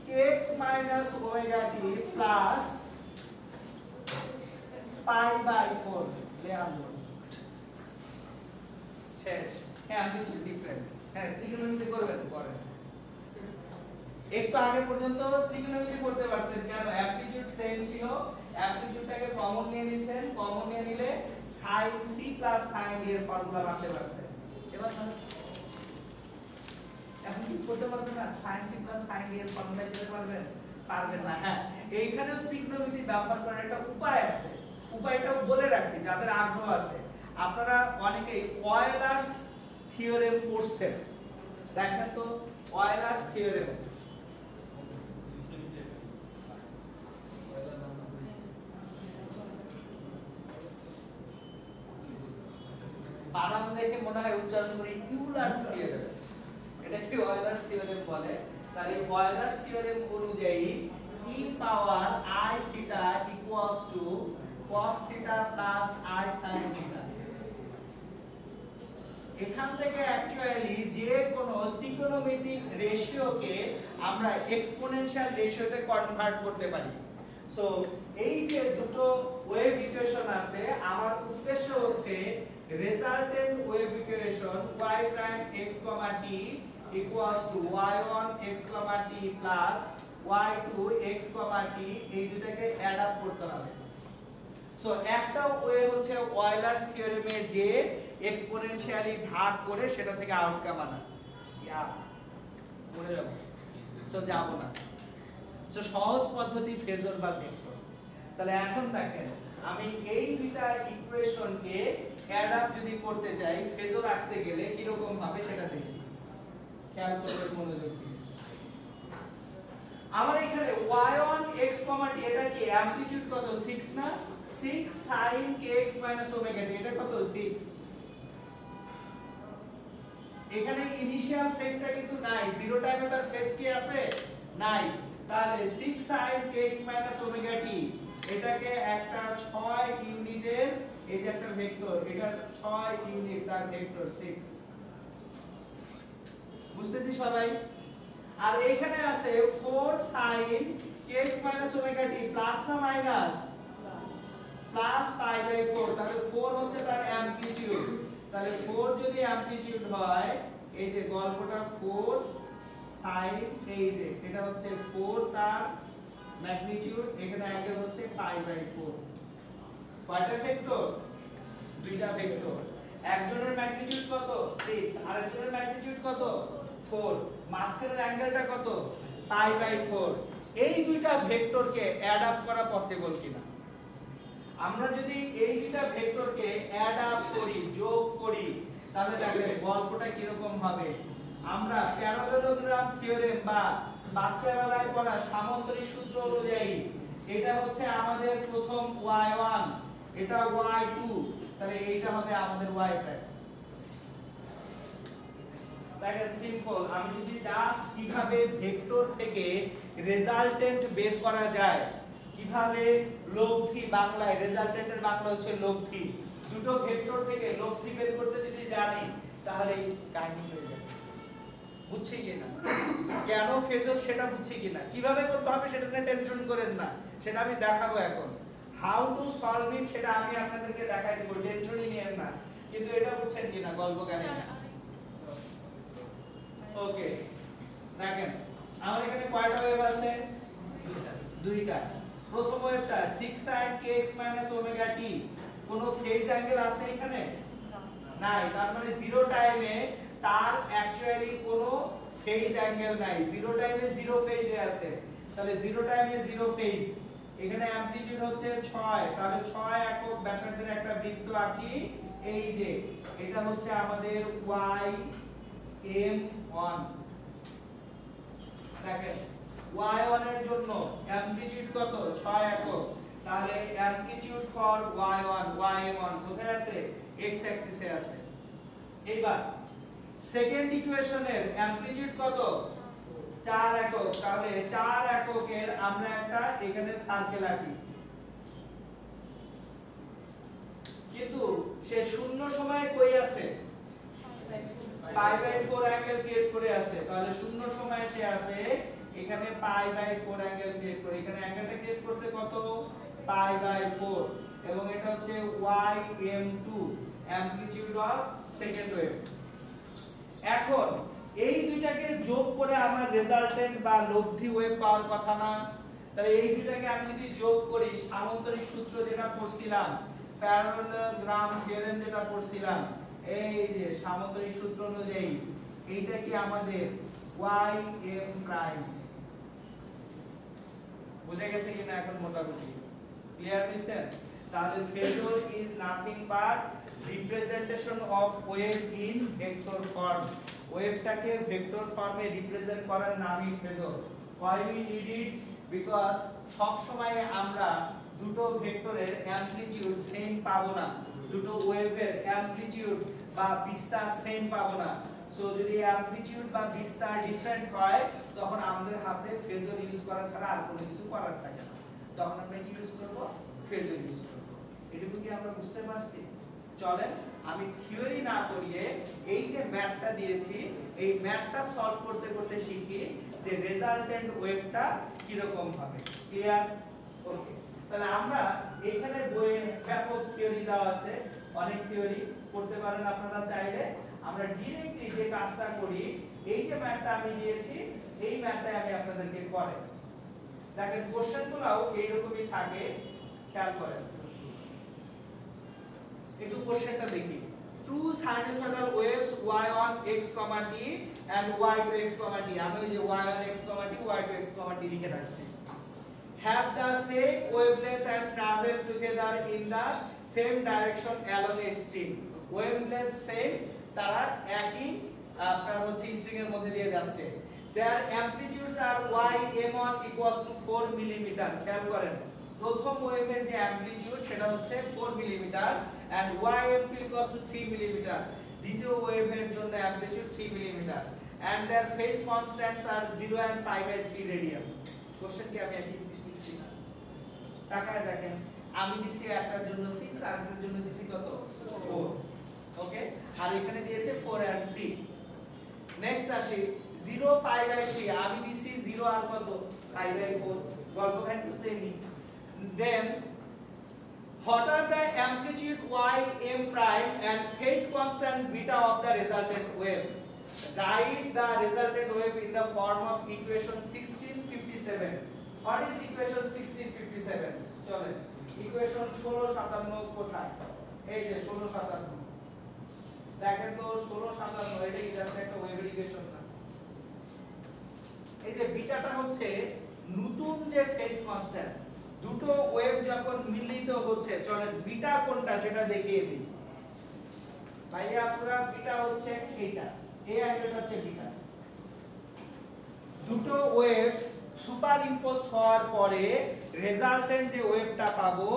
kx minus omega t plus pi by 4 শেষ। হ্যাঁ আমি একটু ডিফারেন্ট, হ্যাঁ ত্রিকোণমিতি করবেন পরে। একটু আগে পর্যন্ত ত্রিকোণমিতি করতে পারছেন, কেন? অ্যামপ্লিটিউড সেম ছিল, অ্যামপ্লিটিউডটাকে কমন নিয়ে নিছেন, কমন নিয়ে নিলে sin c plus sin d এর ফর্মুলা বানাতে পারছেন। এবার এখন কি করতে পারবেন না? sin c plus sin d এর ফর্মুলা দিতে পারবেন? পারবেন না। হ্যাঁ এইখানেও ত্রিকোণমিতি ব্যবহার করার একটা উপায় আছে। উপায়টা বলে রাখি যাদের আগ্রহ আছে। আপনারা অনেকেই অয়েলার্স থিওরেম পড়ছেন, দেখেন তো অয়েলার্স থিওরেম। বানান দেখে মনে হয় উচ্চারণ করি ইউলার্স থিওরেম, এটা কি অয়েলার্স থিওরেম বলে। তাহলে অয়েলার্স থিওরেম অনুযায়ী e power i theta equals to cos theta plus i sin theta. এখান থেকে অ্যাকচুয়ালি যে কোনো ত্রিকোণমিতিক রেশিওকে আমরা এক্সপোনেনশিয়াল রেশিওতে কনভার্ট করতে পারি। সো এই যে দুটো ওয়েভ ইকুয়েশন আছে, আমার উদ্দেশ্য হচ্ছে resultant wave equation y prime x, t equals to y1 x, t plus y2 x, t এই দুটাকে অ্যাড আপ করতে হবে। সো একটা ওয়ে হচ্ছে অয়েলার্স থিওরেমে যে এক্সপোনেনশিয়ালি ভাগ করে সেটা থেকে আউটকাম আনা। ইয়া বলে যাব, সো যাব না। সো সহজ পদ্ধতি ফেজর বা ভেক্টর। তাহলে এখন দেখেন আমি এই দুইটা ইকুয়েশনকে অ্যাড আপ যদি করতে চাই, ফেজর আঁকতে গেলে কি রকম হবে সেটা দেখি, খেয়াল করবেন মনোযোগ দিয়ে। আমার এখানে y1 x, t এটা কি অ্যামপ্লিটিউড কত? 6 না? 6 sin kx omega t এটা কত? 6। এখানে ইনিশিয়াল ফেজটা কিন্তু নাই, জিরো টাইমে তার ফেজ কি আছে? নাই। তাহলে 6 sin kx omega t এটাকে একটা 6 ইউনিটের এই যে একটা ভেক্টর, এটা 6 ইউনিট তার ভেক্টর 6। বুঝতেছি সবাই? আর এইখানে আছে 4 sin kx - omega t plus না মাইনাস প্লাস পাই বাই 4, তাহলে 4 হচ্ছে তার অ্যামপ্লিটিউড। তাহলে 4 যদি অ্যামপ্লিটিউড হয়, এই যে গল্পটা 4 sin, এই যে এটা হচ্ছে 4 তার ম্যাগনিটিউড, এখানে অ্যাঙ্গেল হচ্ছে পাই বাই 4। কয়টা ভেক্টর? দুইটা ভেক্টর। একজনের ম্যাগনিটিউড কত 6, আরেকজনের ম্যাগনিটিউড কত 4, মাঝখানের অ্যাঙ্গেলটা কত পাই বাই 4। এই দুইটা ভেক্টরকে অ্যাড আপ করা পসিবল কিনা? আমরা যদি এই দুইটা ভেক্টরকে অ্যাড আপ করি, যোগ করি, তাহলে দেখেন গল্পটা কি রকম হবে। আমরা প্যারালেলোগ্রাম থিওরেম বা বাচ্চাবেলায় পড়া সামান্তরিক সূত্র অনুযায়ী এটা হচ্ছে আমাদের প্রথম y1, এটা y2, তাহলে এইটা হবে আমাদের y প্রাইম। দেখেন সিম্পল, আমি যদি জাস্ট কিভাবে ভেক্টর থেকে রেজাল্টেন্ট বের করা যায়, কিভাবে লব্ধি, বাংলায় রেজাল্টেন্টের বাংলা হচ্ছে লব্ধি, দুটো ভেক্টর থেকে লব্ধি বের করতে যদি জানি তাহলে কাহিনী হয়ে যাবে। বুঝছি কিনা? কেন ফেজর সেটা বুঝছি কিনা, কিভাবে করতে হবে সেটা নিয়ে টেনশন করেন না, সেটা আমি দেখাবো এখন। হাউ টু সলভ ইট সেটা আমি আপনাদেরকে দেখাই দেব, টেনশনই নিয়েন না। কিন্তু এটা বুঝছেন কিনা গল্প কাহিনী? ওকে, দেখেন আমার এখানে কয়টা ওয়েভ আছে? দুইটা। প্রথম ওয়েভটা 6 sin kx - ওমেগা t, কোনো ফেজ অ্যাঙ্গেল আছে এখানে? নাই, তার মানে জিরো টাইমে তার অ্যাকচুয়ালি কোনো ফেজ অ্যাঙ্গেল নাই, জিরো টাইমে জিরো ফেজে আছে। তাহলে জিরো টাইমে জিরো ফেজ, এখানে অ্যামপ্লিটিউড হচ্ছে 6, তাহলে 6 একক ব্যাসার্ধের একটা বৃত্ত আঁকি। এই যে এটা হচ্ছে আমাদের y_m1। দেখেন y1 এর জন্য অ্যামপ্লিটিউড কত 6 একক, তাহলে অ্যামপ্লিটিউড ফর y1 ym1 কোথায় আছে? x অ্যাক্সিসে আছে। এইবার সেকেন্ড ইকুয়েশনের অ্যামপ্লিটিউড কত 4 একক, তাহলে 4 এককের আমরা একটা এখানে সার্কেল আঁকি। কিন্তু সে শূন্য সময়ে কই আছে? পাই বাই 4 অ্যাঙ্গেল ক্রিয়েট করে আছে, তাহলে শূন্য সময়ে সে আছে এখানে পাই বাই 4 অ্যাঙ্গেল ক্রিয়েট করে, এখানে অ্যাঙ্গেলটা ক্রিয়েট করছে কত পাই বাই 4, এবং এটা হচ্ছে ym2 amplitude of second wave. এখন এই দুইটাকে যোগ করে আমার রেজাল্টেন্ট বা লব্ধি ওয়েভ পাওয়ার কথা না? তাহলে এই দুইটাকে আমি যদি যোগ করি, সামান্তরিক সূত্র যেটা পড়ছিলাম, প্যারালেলোগ্রাম থিওরেম যেটা পড়ছিলাম, এই যে সামান্তরিক সূত্র অনুযায়ী এইটা কি আমাদের ym প্রাইম। বুঝে গেছে কিনা এখন মোটামুটি? ক্লিয়ার হইছে? তাহলে phasor is nothing but representation of wave in vector form. ওয়েভটাকে ভেক্টর ফর্মে রিপ্রেজেন্ট করার নামই phasor. why we need it? Because সব সময় আমরা দুটো ভেক্টরের অ্যামপ্লিটিউড সেম পাবো না, দুটো ওয়েভের অ্যামপ্লিটিউড বা বিস্তার সেম পাবো না। সো যদি অ্যামপ্লিটিউড বা বিস্তার ডিফারেন্ট হয়, তখন আমাদের হাতে ফেজর ইউজ করা ছাড়া আর কোনো কিছু করার থাকে না, তখন আমরা কি ইউজ করব? ফেজর ইউজ করব। এটুকু কি আমরা বুঝতে পারছি? চলেন আমি থিওরি না করিয়ে এই যে ম্যাথটা দিয়েছি, এই ম্যাথটা সলভ করতে করতে শিখি যে রেজাল্টেন্ট ওয়েভটা কি রকম হবে। ক্লিয়ার? ওকে, তাহলে আমরা এখানে বইয়ে ব্যাপক থিওরি দেওয়া আছে, অনেক থিওরি পড়তে পারেন আপনারা চাইলে। আমরা ডাইরেক্টলি যে কাজটা করি, এই যে ম্যাথটা আমি দিয়েছি, এই ম্যাথটাই আমি আপনাদেরকে করাই। দেখেন কোশ্চেনগুলোও এইরকমই থাকে, খেয়াল করেন। একটু কোশ্চেনটা দেখি। Two sinusoidal waves y1 x, t and y2 x, t, আমি ওই যে y1 x, t, y2 x, t লিখে রাখছি, have the same wavelength and travel together in the same direction along a string. Wavelength same, তারা একই আপনার হচ্ছে স্ট্রিং এর মধ্যে দিয়ে যাচ্ছে। Their amplitudes are ym1 equals to 4 mm। খেয়াল করেন প্রথম ওয়েভের যে অ্যামপ্লিটিউড সেটা হচ্ছে 4 millimetre and ym2 equals to 3 millimetre, দ্বিতীয় ওয়েভের জন্য amplitude 3 millimetre and their phase constants are 0 and pi by 3 radian. Question কি আমি একই জিনিস লিখছি না? তাকায় দেখেন, আমি দিছি একটার জন্য 6 আর একটার জন্য দিছি কত 4। ওকে, আর এখানে দিয়েছে 4 and 3। নেক্সট আসি 0 পাই বাই 3 আমি দিছি 0 আর কত পাই বাই 4 গল্প কিন্তু সেমই দেন what are the amplitude y m prime and phase constant beta of the resultant wave write the resultant wave in the form of equation 1657 what is equation 1657 চলেন ইকুয়েশন 1657 কোথায় এই যে 1657 দেখেন তো 1657 এটা কি জাস্ট একটা ওয়েভ ইকুয়েশন না এই যে বিটাটা হচ্ছে নতুন যে ফেজ কনস্ট্যান্ট দুটো ওয়েভ যখন মিলিত হচ্ছে চলেন বিটা কোনটা সেটা দেখিয়ে দিই ভাইয়া পুরো বিটা হচ্ছে এইটা এই অ্যাঙ্গেলটা হচ্ছে বিটা দুটো ওয়েভ সুপার ইম্পোজড হওয়ার পরে রেজাল্টেন্ট যে ওয়েভটা পাবো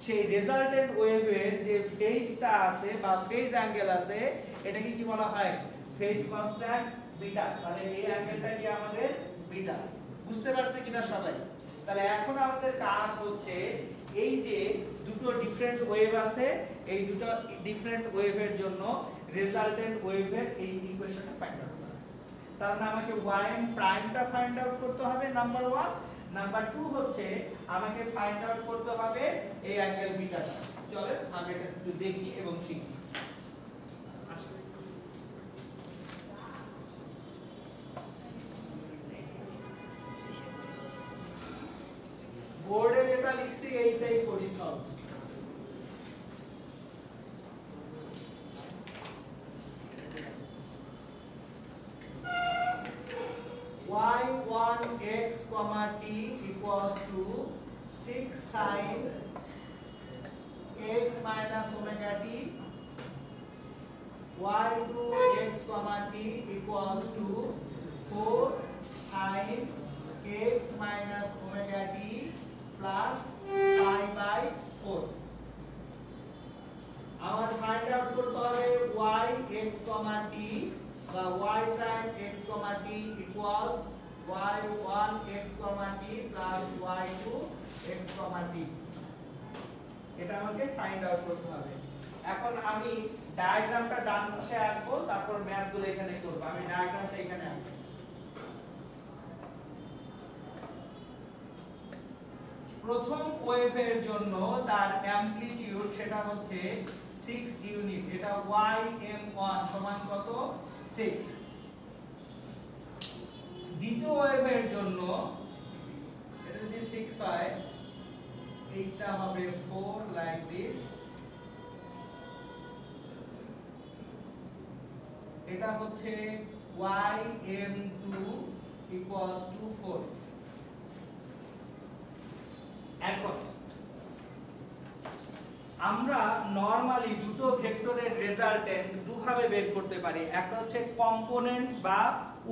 সেই রেজাল্টেন্ট ওয়েভের যে ফেজটা আছে বা ফেজ অ্যাঙ্গেল আছে এটাকে কি বলা হয় ফেজ কনস্ট্যান্ট বিটা তাহলে এই অ্যাঙ্গেলটা কি আমাদের বিটা বুঝতে পারছে কিনা সবাই তাহলে এখন আমাদের কাজ হচ্ছে এই যে দুটো ডিফারেন্ট ওয়েভ আছে এই দুটো ডিফারেন্ট ওয়েভের জন্য রেজাল্টেন্ট ওয়েভের এই ইকুয়েশনটা ফাইন্ড আউট করা তার মানে আমাকে y প্রাইমটা ফাইন্ড আউট করতে হবে নাম্বার 1 নাম্বার 2 হচ্ছে আমাকে ফাইন্ড আউট করতে হবে এই অ্যাঙ্গেল বিটাটা চলেন আমরা এটা একটু দেখি এবং শিখি বোর্ডে যেটা লিখছি এইটাই করি solve y1 x, t equals to 6 sin x minus omega t y2 x, t equals to 4 sin x minus omega t plus pi by 4 আমার ফাইন্ড আউট করতে হবে y x, t বা y prime x, t equals y1 x, t plus y2 x, t এটা আমাকে ফাইন্ড আউট করতে হবে এখন আমি ডায়াগ্রামটা ডান পাশে আঁকবো তারপর ম্যাথগুলো এখানে করব আমি ডায়াগ্রামটা এখানে আঁকবো প্রথম ওয়েভের জন্য তার অ্যামপ্লিটিউড সেটা হচ্ছে 6 ইউনিট এটা ym1 সমান কত 6 দ্বিতীয় ওয়েভের জন্য এটা যদি 6 হয় এইটা হবে 4 লাইক দিস এটা হচ্ছে ym2 equals to 4 এখন আমরা নরমালি দুটো ভেক্টরের রেজাল্টেন্ট দুভাবে বের করতে পারি একটা হচ্ছে কম্পোনেন্ট বা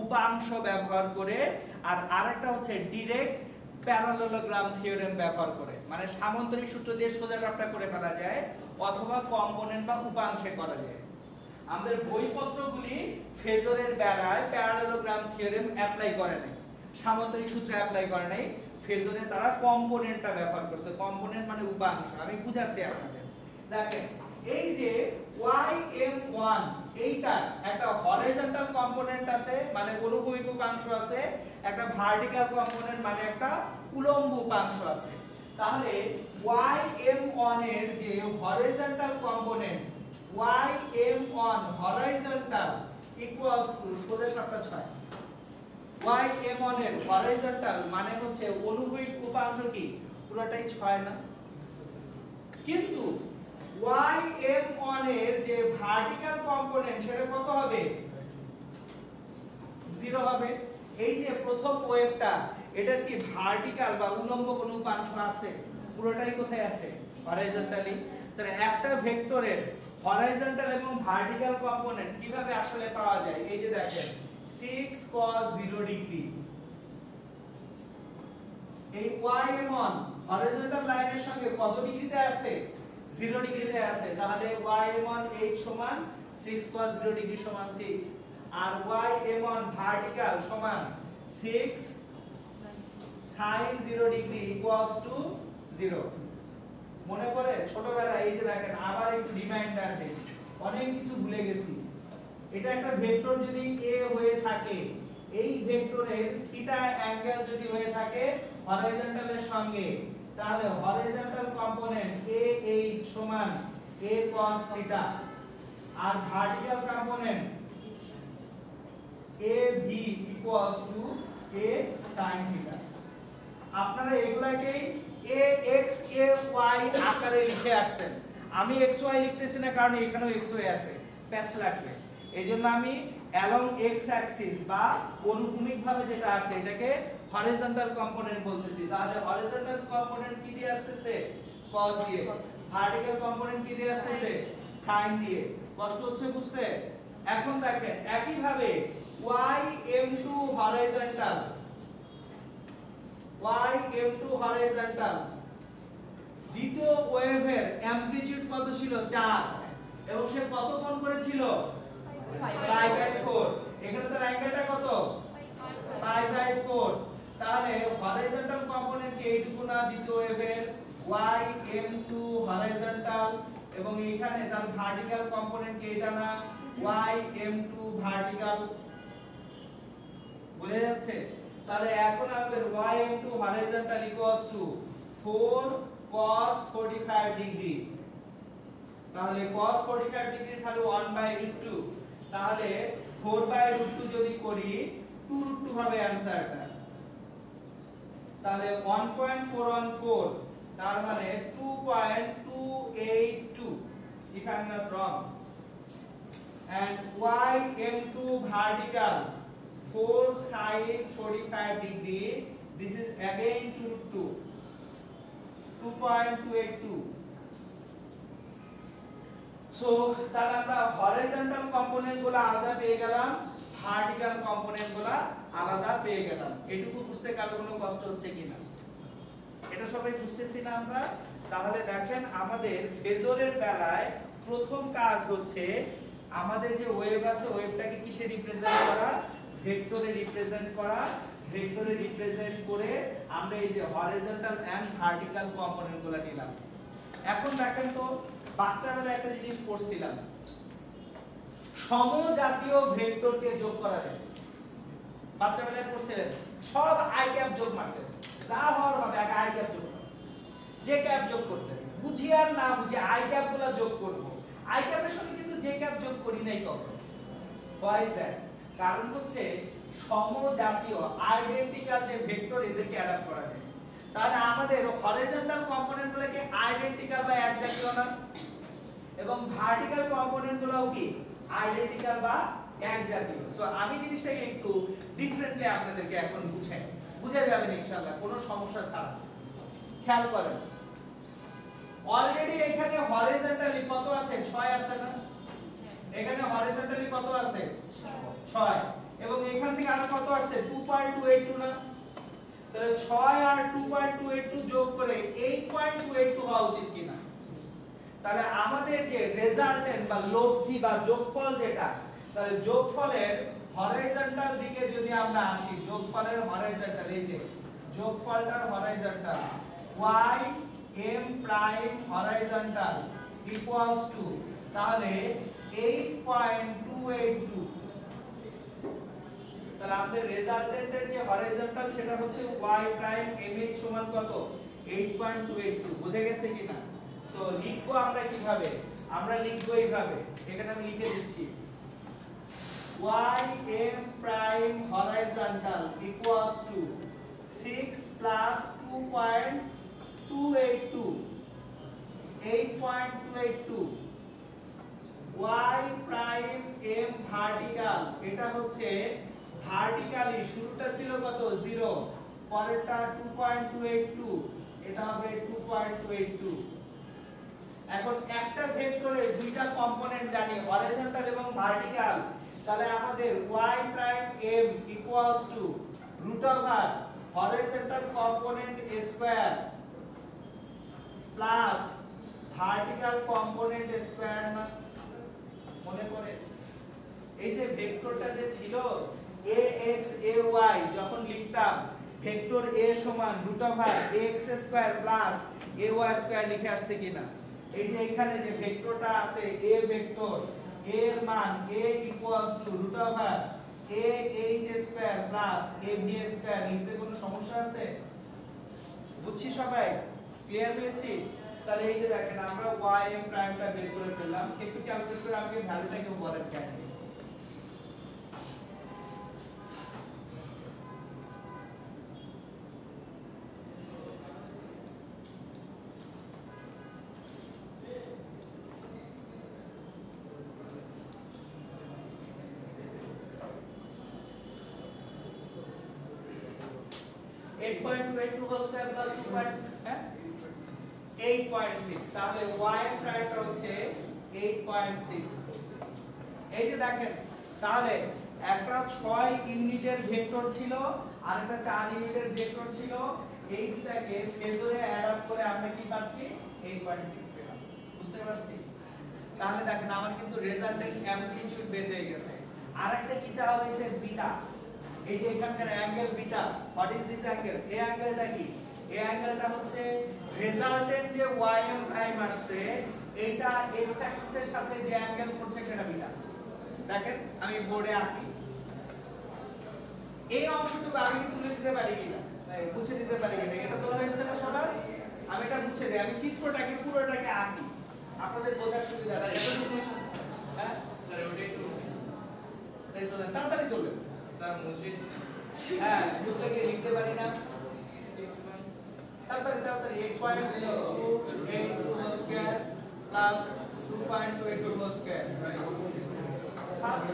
উপাংশ ব্যবহার করে আর আরেকটা হচ্ছে ডাইরেক্ট প্যারালেলোগ্রাম থিওরেম ব্যবহার করে মানে সামান্তরিক সূত্র দিয়ে সোজাসাপটা করে ফেলা যায় অথবা কম্পোনেন্ট বা উপাংশে করা যায় আমাদের বইপত্রগুলি ফেজরের বেলায় প্যারালেলোগ্রাম থিওরেম অ্যাপ্লাই করে নাই সামান্তরিক সূত্র অ্যাপ্লাই করে নাই ফেজরে তারা কম্পোনেন্টটা ব্যবহার করছে কম্পোনেন্ট মানে উপাংশ আমি বুঝাচ্ছি আপনাদের দেখেন এই যে ym1 এইটা একটা হরাইজন্টাল কম্পোনেন্ট আছে মানে অনুভূমিক উপাংশ আছে একটা ভার্টিক্যাল কম্পোনেন্ট মানে একটা উলম্ব উপাংশ আছে তাহলে ym1 এর যে horizontal component ym1 horizontal equals to সোজাসাপটা 6 ym1 এর হরাইজন্টাল মানে হচ্ছে অনুভূমিক উপাংশ কি পুরোটাই 6 না কিন্তু ym1 এর যে ভার্টিক্যাল কম্পোনেন্ট সেটা কত হবে 0 হবে এই যে প্রথম ওয়েভটা এটার কি ভার্টিক্যাল বা উল্লম্ব কোন উপাংশ আছে পুরোটাই কোথায় আছে হরাইজন্টালি তাহলে একটা ভেক্টরের হরাইজন্টাল এবং ভার্টিক্যাল কম্পোনেন্ট কিভাবে আসলে পাওয়া যায় এই যে দেখেন 6 cos 0 ডিগ্রি এই ym1 হরাইজন্টাল লাইনের সঙ্গে কত ডিগ্রিতে আছে 0 ডিগ্রিতে আছে তাহলে ym1 h সমান 6 cos 0 ডিগ্রি সমান 6 আর ym1 ভার্টিক্যাল সমান 6 sin 0 ডিগ্রি ইকুয়ালস টু 0 মনে পড়ে ছোটবেলায় এই যে দেখেন আবার একটু রিমাইন্ডার দেই অনেক কিছু ভুলে গেছি এটা একটা ভেক্টর যদি a হয়ে থাকে এই ভেক্টরের থিটা অ্যাঙ্গেল যদি হয়ে থাকে হরাইজন্টালের সঙ্গে, তাহলে হরাইজন্টাল কম্পোনেন্ট AH সমান A cos থিটা আর vertical component AB equals to A sin theta. আপনারা এগুলাকেই AX AY আকারে লিখে আসছেন। আমি XY লিখতেছি না কারণ এখানেও XY আছে, প্যাচ লাগবে। এইজন্য আমি along x axis বা অনুভূমিকভাবে যেটা আছে এটাকে হরিজন্টাল কম্পোনেন্ট বলতেছি। তাহলে হরিজন্টাল কম্পোনেন্ট কি দিয়ে আসতেছে? cos দিয়ে। ভার্টিক্যাল কম্পোনেন্ট কি দিয়ে আসতেছে? sin দিয়ে। কষ্ট হচ্ছে বুঝতে? এখন দেখেন একই ভাবে y_m2 হরিজন্টাল y_m2 দ্বিতীয় ওয়েভের অ্যামপ্লিটিউড কত ছিল? 4 এবং সে কত কোণ করেছিল? π/4। এখানে তার অ্যাঙ্গেলটা কত? π/4। তাহলে হরিজন্টাল কম্পোনেন্ট কে এইটুকু না দ্বিতীয় ওয়েভের y_m2 হরিজন্টাল, এবং এখানে তার ভার্টিক্যাল কম্পোনেন্ট কে এটা না y_m2 ভার্টিক্যাল। বুঝা যাচ্ছে? তাহলে এখন আমাদের y_m2 horizontal equals to 4 cos 45 degree. তাহলে cos 45 ডিগ্রি তাহলে 1/√2, তাহলে 4/√2 যদি করি 2√2 হবে অ্যানসারটা। তাহলে 1.414 তার মানে 2.282 if I am not wrong, and y_m2 vertical 4 sin 45 degree, this is again 2.282. So তাহলে আমরা হরিজন্টাল কম্পোনেন্ট গুলো আলাদা পেয়ে গেলাম, ভার্টিক্যাল কম্পোনেন্ট গুলো আলাদা পেয়ে গেলাম। এটুকু বুঝতে কারো কোনো কষ্ট হচ্ছে কিনা? এটা সবাই বুঝতেছি না আমরা? তাহলে দেখেন আমাদের ফেজরের বেলায় প্রথম কাজ হচ্ছে আমাদের যে ওয়েভ আছে ওয়েভটাকে কিসে রিপ্রেজেন্ট করা? ভেক্টরে রিপ্রেজেন্ট করা। ভেক্টরে রিপ্রেজেন্ট করে আমরা এই যে হরিজন্টাল এন্ড ভার্টিক্যাল কম্পোনেন্ট গুলো নিলাম। এখন দেখেন তো বাচ্চাবেলায় একটা জিনিস পড়ছিলাম, সমজাতীয় ভেক্টরকে যোগ করা যায়। বাচ্চাবেলায় পড়ছিলেন সব আই ক্যাপ যোগ মারতেন, যা হওয়ার হবে আগে আই ক্যাপ যোগ করতেন, যে ক্যাপ যোগ করতেন, বুঝি আর না বুঝি আই ক্যাপ গুলো যোগ করব। আই ক্যাপের সঙ্গে কিন্তু যে ক্যাপ যোগ করি নাই কখনো। Why is that? কারণ হচ্ছে সমজাতীয় আইডেন্টিক্যাল যে ভেক্টর এদেরকে অ্যাডাপ্ট করা যায়। তাহলে আমাদের হরিজন্টাল কম্পোনেন্ট গুলোকে আইডেন্টিক্যাল বা একজাতীয় না, এবং ভার্টিক্যাল কম্পোনেন্ট গুলোও কি আইডেন্টিক্যাল বা একজাতীয়। সো আমি জিনিসটাকে একটু ডিফারেন্টলি আপনাদেরকে এখন বুঝে যাবেন ইনশাআল্লাহ কোনো সমস্যা ছাড়া। খেয়াল করেন অলরেডি এখানে হরিজন্টালি কত আছে? 6 আছে না? এখানে হরিজন্টালি কত আছে? 6। এবং এখান থেকে আর কত আসছে? 2.282 না? তাহলে 6 আর 2.282 যোগ করে 8.282 হওয়া উচিত কিনা? তাহলে আমাদের যে রেজাল্টেন্ট বা লব্ধি বা যোগফল যেটা, তাহলে যোগফলের হরাইজন্টাল দিকে যদি আমরা আসি, যোগফলের হরাইজন্টাল, এই যে যোগফলটার horizontal y m prime horizontal equals to, তাহলে 8.282। তাহলে আমাদের রেজাল্টেন্টের যে হরাইজন্টাল সেটা হচ্ছে y প্রাইম mh সমান কত? 8.282। বুঝে গেছে কিনা? সো লিখবো আমরা কিভাবে? আমরা লিখবো এইভাবে, এখানে আমি লিখে দিচ্ছি y m prime horizontal equals two 6 plus 2.282 8.282 y prime m vertical, এটা হচ্ছে ভার্টিক্যালি শুরুটা ছিল কত? 0, পরেরটা 2.282, এটা হবে 2.282। এখন একটা ভেক্টরের দুইটা কম্পোনেন্ট জানি, হরিজন্টাল এবং ভার্টিক্যাল, তাহলে আমাদের y prime m equals to root over horizontal component square plus vertical component square না? মনে করে এই যে ভেক্টরটা যে ছিল ax ay, যখন লিখতাম ভেক্টর a সমান root over ax square plus ay square লিখে আসছে কিনা? এই যে এখানে যে ভেক্টরটা আছে a ভেক্টর, a এর মান a equals to root over a h square plus a b square লিখতে কোনো সমস্যা আছে? বুঝছি সবাই? ক্লিয়ার হয়েছে? তাহলে এই যে দেখেন আমরা ym প্রাইমটা বের করে ফেললাম। একটু ক্যালকুলেট করে আমাকে ভ্যালুটাকে বলেন কেন? 8.22 হোল স্কয়ার প্লাস 8.6 তাহলে y এর প্রাইমটা হচ্ছে 8.6। এই যে দেখেন তাহলে একটা 6 ইউনিটের ভেক্টর ছিল আর একটা 4 ইউনিটের ভেক্টর ছিল, এই দুটাকে ফেজরে অ্যাড আপ করে আমরা কি পাচ্ছি 8.6 পেলাম। বুঝতে পারছি? তাহলে দেখেন আমার কিন্তু রেজাল্টেন্ট অ্যামপ্লিটিউড বের হয়ে গেছে। আরেকটা কি চাওয়া হয়েছে বিটা, এই যে এখানকার angle beta, what is this angle? এই অ্যাঙ্গেলটা কি? এই অ্যাঙ্গেলটা হচ্ছে রেজাল্টেন্ট যে ym প্রাইম আসছে এটা x অ্যাক্সিসের সাথে যে অ্যাঙ্গেল করছে সেটা বিটা। দেখেন আমি বোর্ডে আঁকি, এই অংশটুকু আমি কি তুলে দিতে পারি কিনা, মুছে দিতে পারি কিনা? এটা তোলা হয়েছে না সবার? আমি এটা মুছে দিই, আমি চিত্রটাকে পুরোটাকে আঁকি আপনাদের বোঝার সুবিধা আছে। হ্যাঁ স্যার ওটা একটু তাই তো তাড়াতাড়ি চলবে স্যার মুছে। হ্যাঁ বুঝতে গিয়ে লিখতে পারি না, তাড়াতাড়ি x1 whole square plus 2.2 whole square first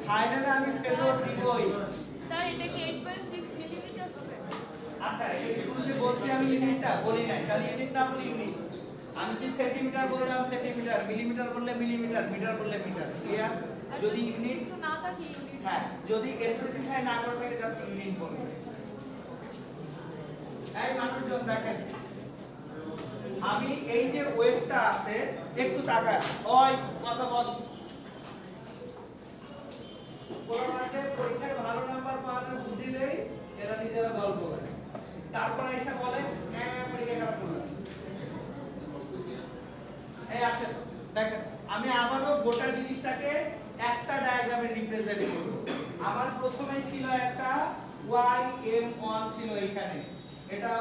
ফাইনালে আমি ফেজর দিবই স্যার এটা কি 8.6 মিলিমিটার হবে? আচ্ছা এই শুরুতে বলছি আমি ইউনিটটা বলি নাই, তাহলে ইউনিট না বলি ইউনিট। আমি কি সেন্টিমিটার বললাম সেন্টিমিটার, মিলিমিটার বললে মিলিমিটার, মিটার বললে মিটার। ক্লিয়ার? যদি ইউনিট কিছু না থাকে ইউনিট, হ্যাঁ যদি স্পেসিফাই না করে থাকে জাস্ট ইউনিট বলবে। এই মানুষজন দেখেন আমি এই যে ওয়েভটা আছে একটু তাকান, ওই কথা বল। পরীক্ষায় ভালো নাম্বার পাওয়ার বুদ্ধি দেই, এরা নিজেরা গল্প করে, তারপর এসে বলে হ্যাঁ পরীক্ষা খারাপ করলাম। এই আসেন দেখেন আমি আবারও গোটা জিনিসটাকে একটা ডায়াগ্রামে রিপ্রেজেন্ট করব। আমার প্রথমে ছিল একটা ym1 ছিল এখানে, এটা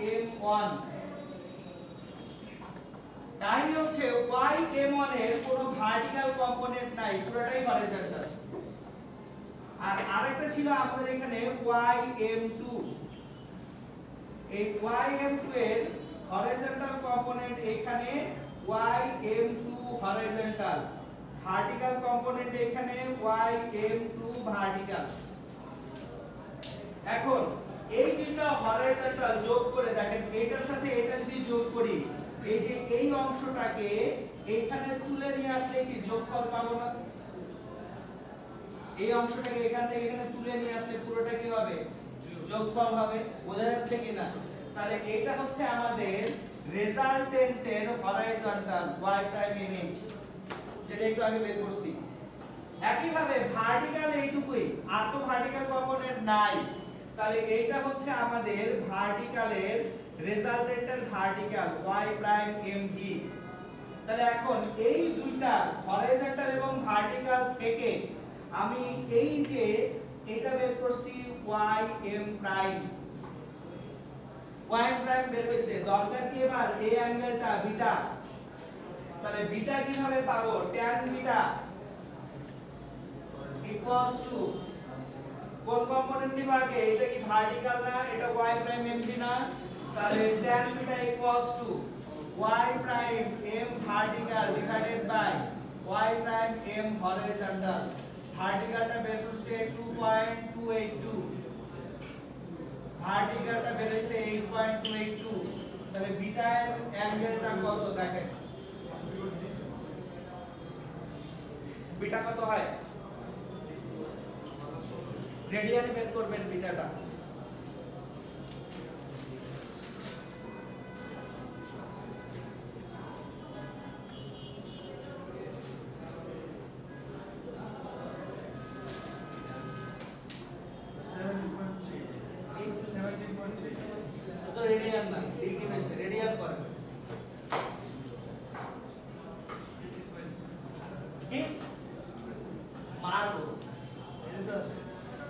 ym1। কাহিনী হচ্ছে ym1 এর কোনো ভার্টিক্যাল কম্পোনেন্ট নাই, পুরোটাই হরিজন্টাল। আর আরেকটা ছিল আমাদের এখানে ym2, এই ym2 এর হরিজন্টাল কম্পোনেন্ট এখানে ym2 হরিজন্টাল, ভার্টিক্যাল কম্পোনেন্ট এখানে ym2 ভার্টিক্যাল। এখন এই দুটো হরিজন্টাল যোগ করে দেখেন এটার সাথে এটা যদি যোগ করি, এই যে এই অংশটাকে এখানে তুলে নিয়ে আসলে কি যোগফল পাবো না? এই অংশটাকে এখান থেকে এখানে তুলে নিয়ে আসলে পুরোটা কি হবে? যোগফল হবে। বোঝা যাচ্ছে কিনা? তাহলে এটা হচ্ছে আমাদের রেজাল্টেন্টের হরাইজন্টাল y প্রাইম ইমেজ, যেটা একটু আগে বের করছি। একই ভাবে ভার্টিক্যাল এইটুকুই, আর তো ভার্টিক্যাল কম্পোনেন্ট নাই, তাহলে এইটা হচ্ছে আমাদের ভার্টিক্যালের রেজাল্টেন্টের ভার্টিক্যাল y প্রাইম mv। তাহলে এখন এই দুইটা হরাইজন্টাল এবং ভার্টিক্যাল থেকে আমি এই যে এটা বের করছি ym প্রাইম, ym প্রাইম বের হইছে, দরকার কি এবার এই অ্যাঙ্গেলটা বিটা। তাহলে বিটা কিভাবে পাবো? tan বিটা ইকুয়ালস টু কোন কম্পোনেন্ট নিব আগে? এটা কি ভার্টিক্যাল না, এটা y প্রাইম mv না? তাহলে tan beta equals to y prime m vertical divided by y prime m horizontal. ভার্টিক্যালটা বের করছে 2.282, ভার্টিক্যালটা বের হইছে 8.282। তাহলে বিটা এর অ্যাঙ্গেলটা কত দেখেন, বিটা কত হয়? রেডিয়ানে বের করবেন বিটাটা। দিছে রেডিয়াল করে কি মারবো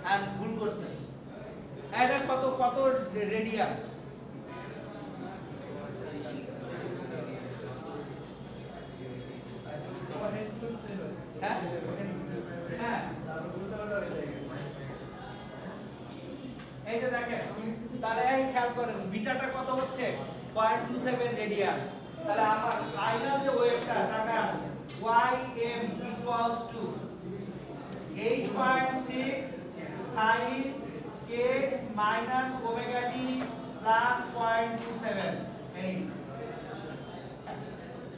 আর ভুল করছে এটা কত কত রেডিয়াল হ্যাঁ হ্যাঁ এই যে দেখেন তাহলে এই খেয়াল করেন বিটাটা কত হচ্ছে 0.27 রেডিয়ান তাহলে আমার ফাইনাল যে ওয়েভটা টাকা ym equals to 8.6 sin kx minus omega t plus 0.27 এই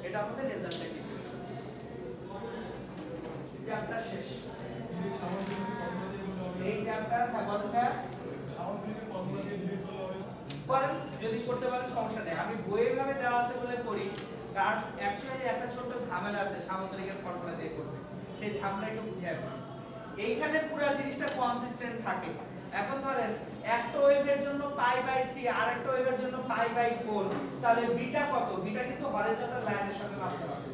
এটা আমাদের রেজাল্ট দেখি চ্যাপ্টার শেষ এই চ্যাপ্টার থাকবে করেন যদি করতে পারেন সমস্যা নেই আমি বইয়ে ভাবে দেওয়া আছে বলে করি কারণ অ্যাকচুয়ালি একটা ছোট ঝামেলা আছে সামুদ্রিকের ফর্মুলা দিয়ে করবে সেই ঝামেলা একটু বুঝে আসবে এইখানে পুরো জিনিসটা কনসিস্টেন্ট থাকে এখন ধরেন একটা ওয়েভের জন্য π/3 আর একটা ওয়েভের জন্য π/4 তাহলে বিটা কত বিটা কিন্তু হরিজন্টাল লাইনের সঙ্গে মাপতে হবে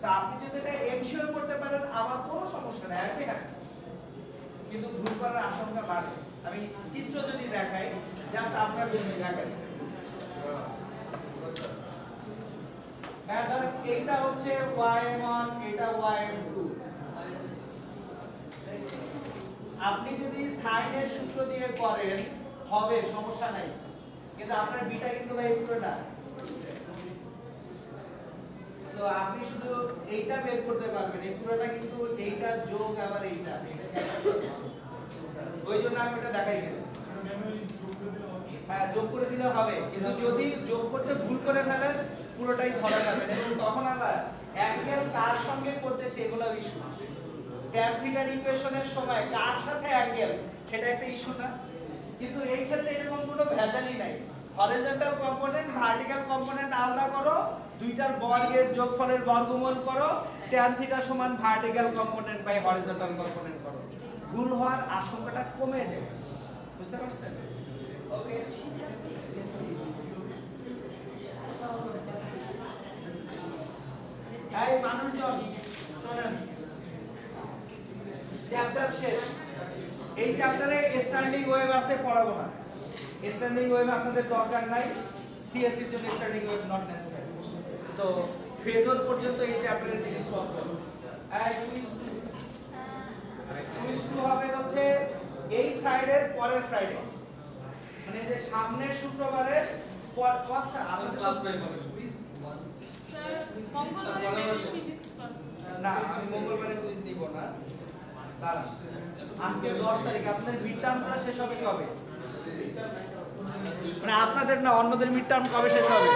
তো আপনি যদি এটা এনশিওর করতে পারেন আমার কোনো সমস্যা নেই আপনি কিন্তু ভুল করার আশঙ্কা বাড়ে আমি চিত্র যদি দেখাই জাস্ট আপনার জন্য দেখাচ্ছি হ্যাঁ ধরেন এইটা হচ্ছে ym1 এটা ym2 আপনি যদি সাইনের সূত্র দিয়ে করেন হবে সমস্যা নাই কিন্তু আপনার বিটা কিন্তু ভাই পুরোটা সো আপনি শুধু এইটা বের করতে পারবেন এই পুরোটা কিন্তু এইটা যোগ আবার এইটা ওই জন্য আমি এটা দেখাই গেল হ্যাঁ যোগ করে দিলে হবে কিন্তু যদি যোগ করতে ভুল করে ফেলেন পুরোটাই ধরা যাবে এবং তখন আমরা অ্যাঙ্গেল কার সঙ্গে করতেছি এগুলো ইস্যু ট্যান থিটার ইকুয়েশনের সময় কার সাথে অ্যাঙ্গেল সেটা একটা ইস্যু না কিন্তু এই ক্ষেত্রে এরকম কোনো ভেজালই নাই হরিজন্টাল কম্পোনেন্ট ভার্টিক্যাল কম্পোনেন্ট আলাদা করো দুইটার বর্গের যোগফলের বর্গমূল করো ট্যান থিটা সমান vertical component by horizontal component করো ভুল হওয়ার আশঙ্কাটা কমে যায় বুঝতে পারছেন ওকে এই মানুষজন শুনেন চ্যাপ্টার শেষ এই চ্যাপ্টারে স্ট্যান্ডিং ওয়েভ আছে পড়াবো না স্ট্যান্ডিং ওয়েভ আপনাদের দরকার নাই সিএসসি এর জন্য standing wave not necessary so phasor পর্যন্ত এই চ্যাপ্টারের জিনিস পড়বো আর কুইজ 2 হবে হচ্ছে এই ফ্রাইডের পরের ফ্রাইডে মানে যে সামনের শুক্রবারের পর আচ্ছা আমি ক্লাস 9 হবে কুইজ স্যার মঙ্গলবারে ফিজিক্স ক্লাস না আমি মঙ্গলবারে কুইজ নিব না স্যার আজকে 10 তারিখ আপনাদের মিড টার্মটা শেষ হবে কবে মানে আপনাদের না অন্যদের মিড টার্ম কবে শেষ হবে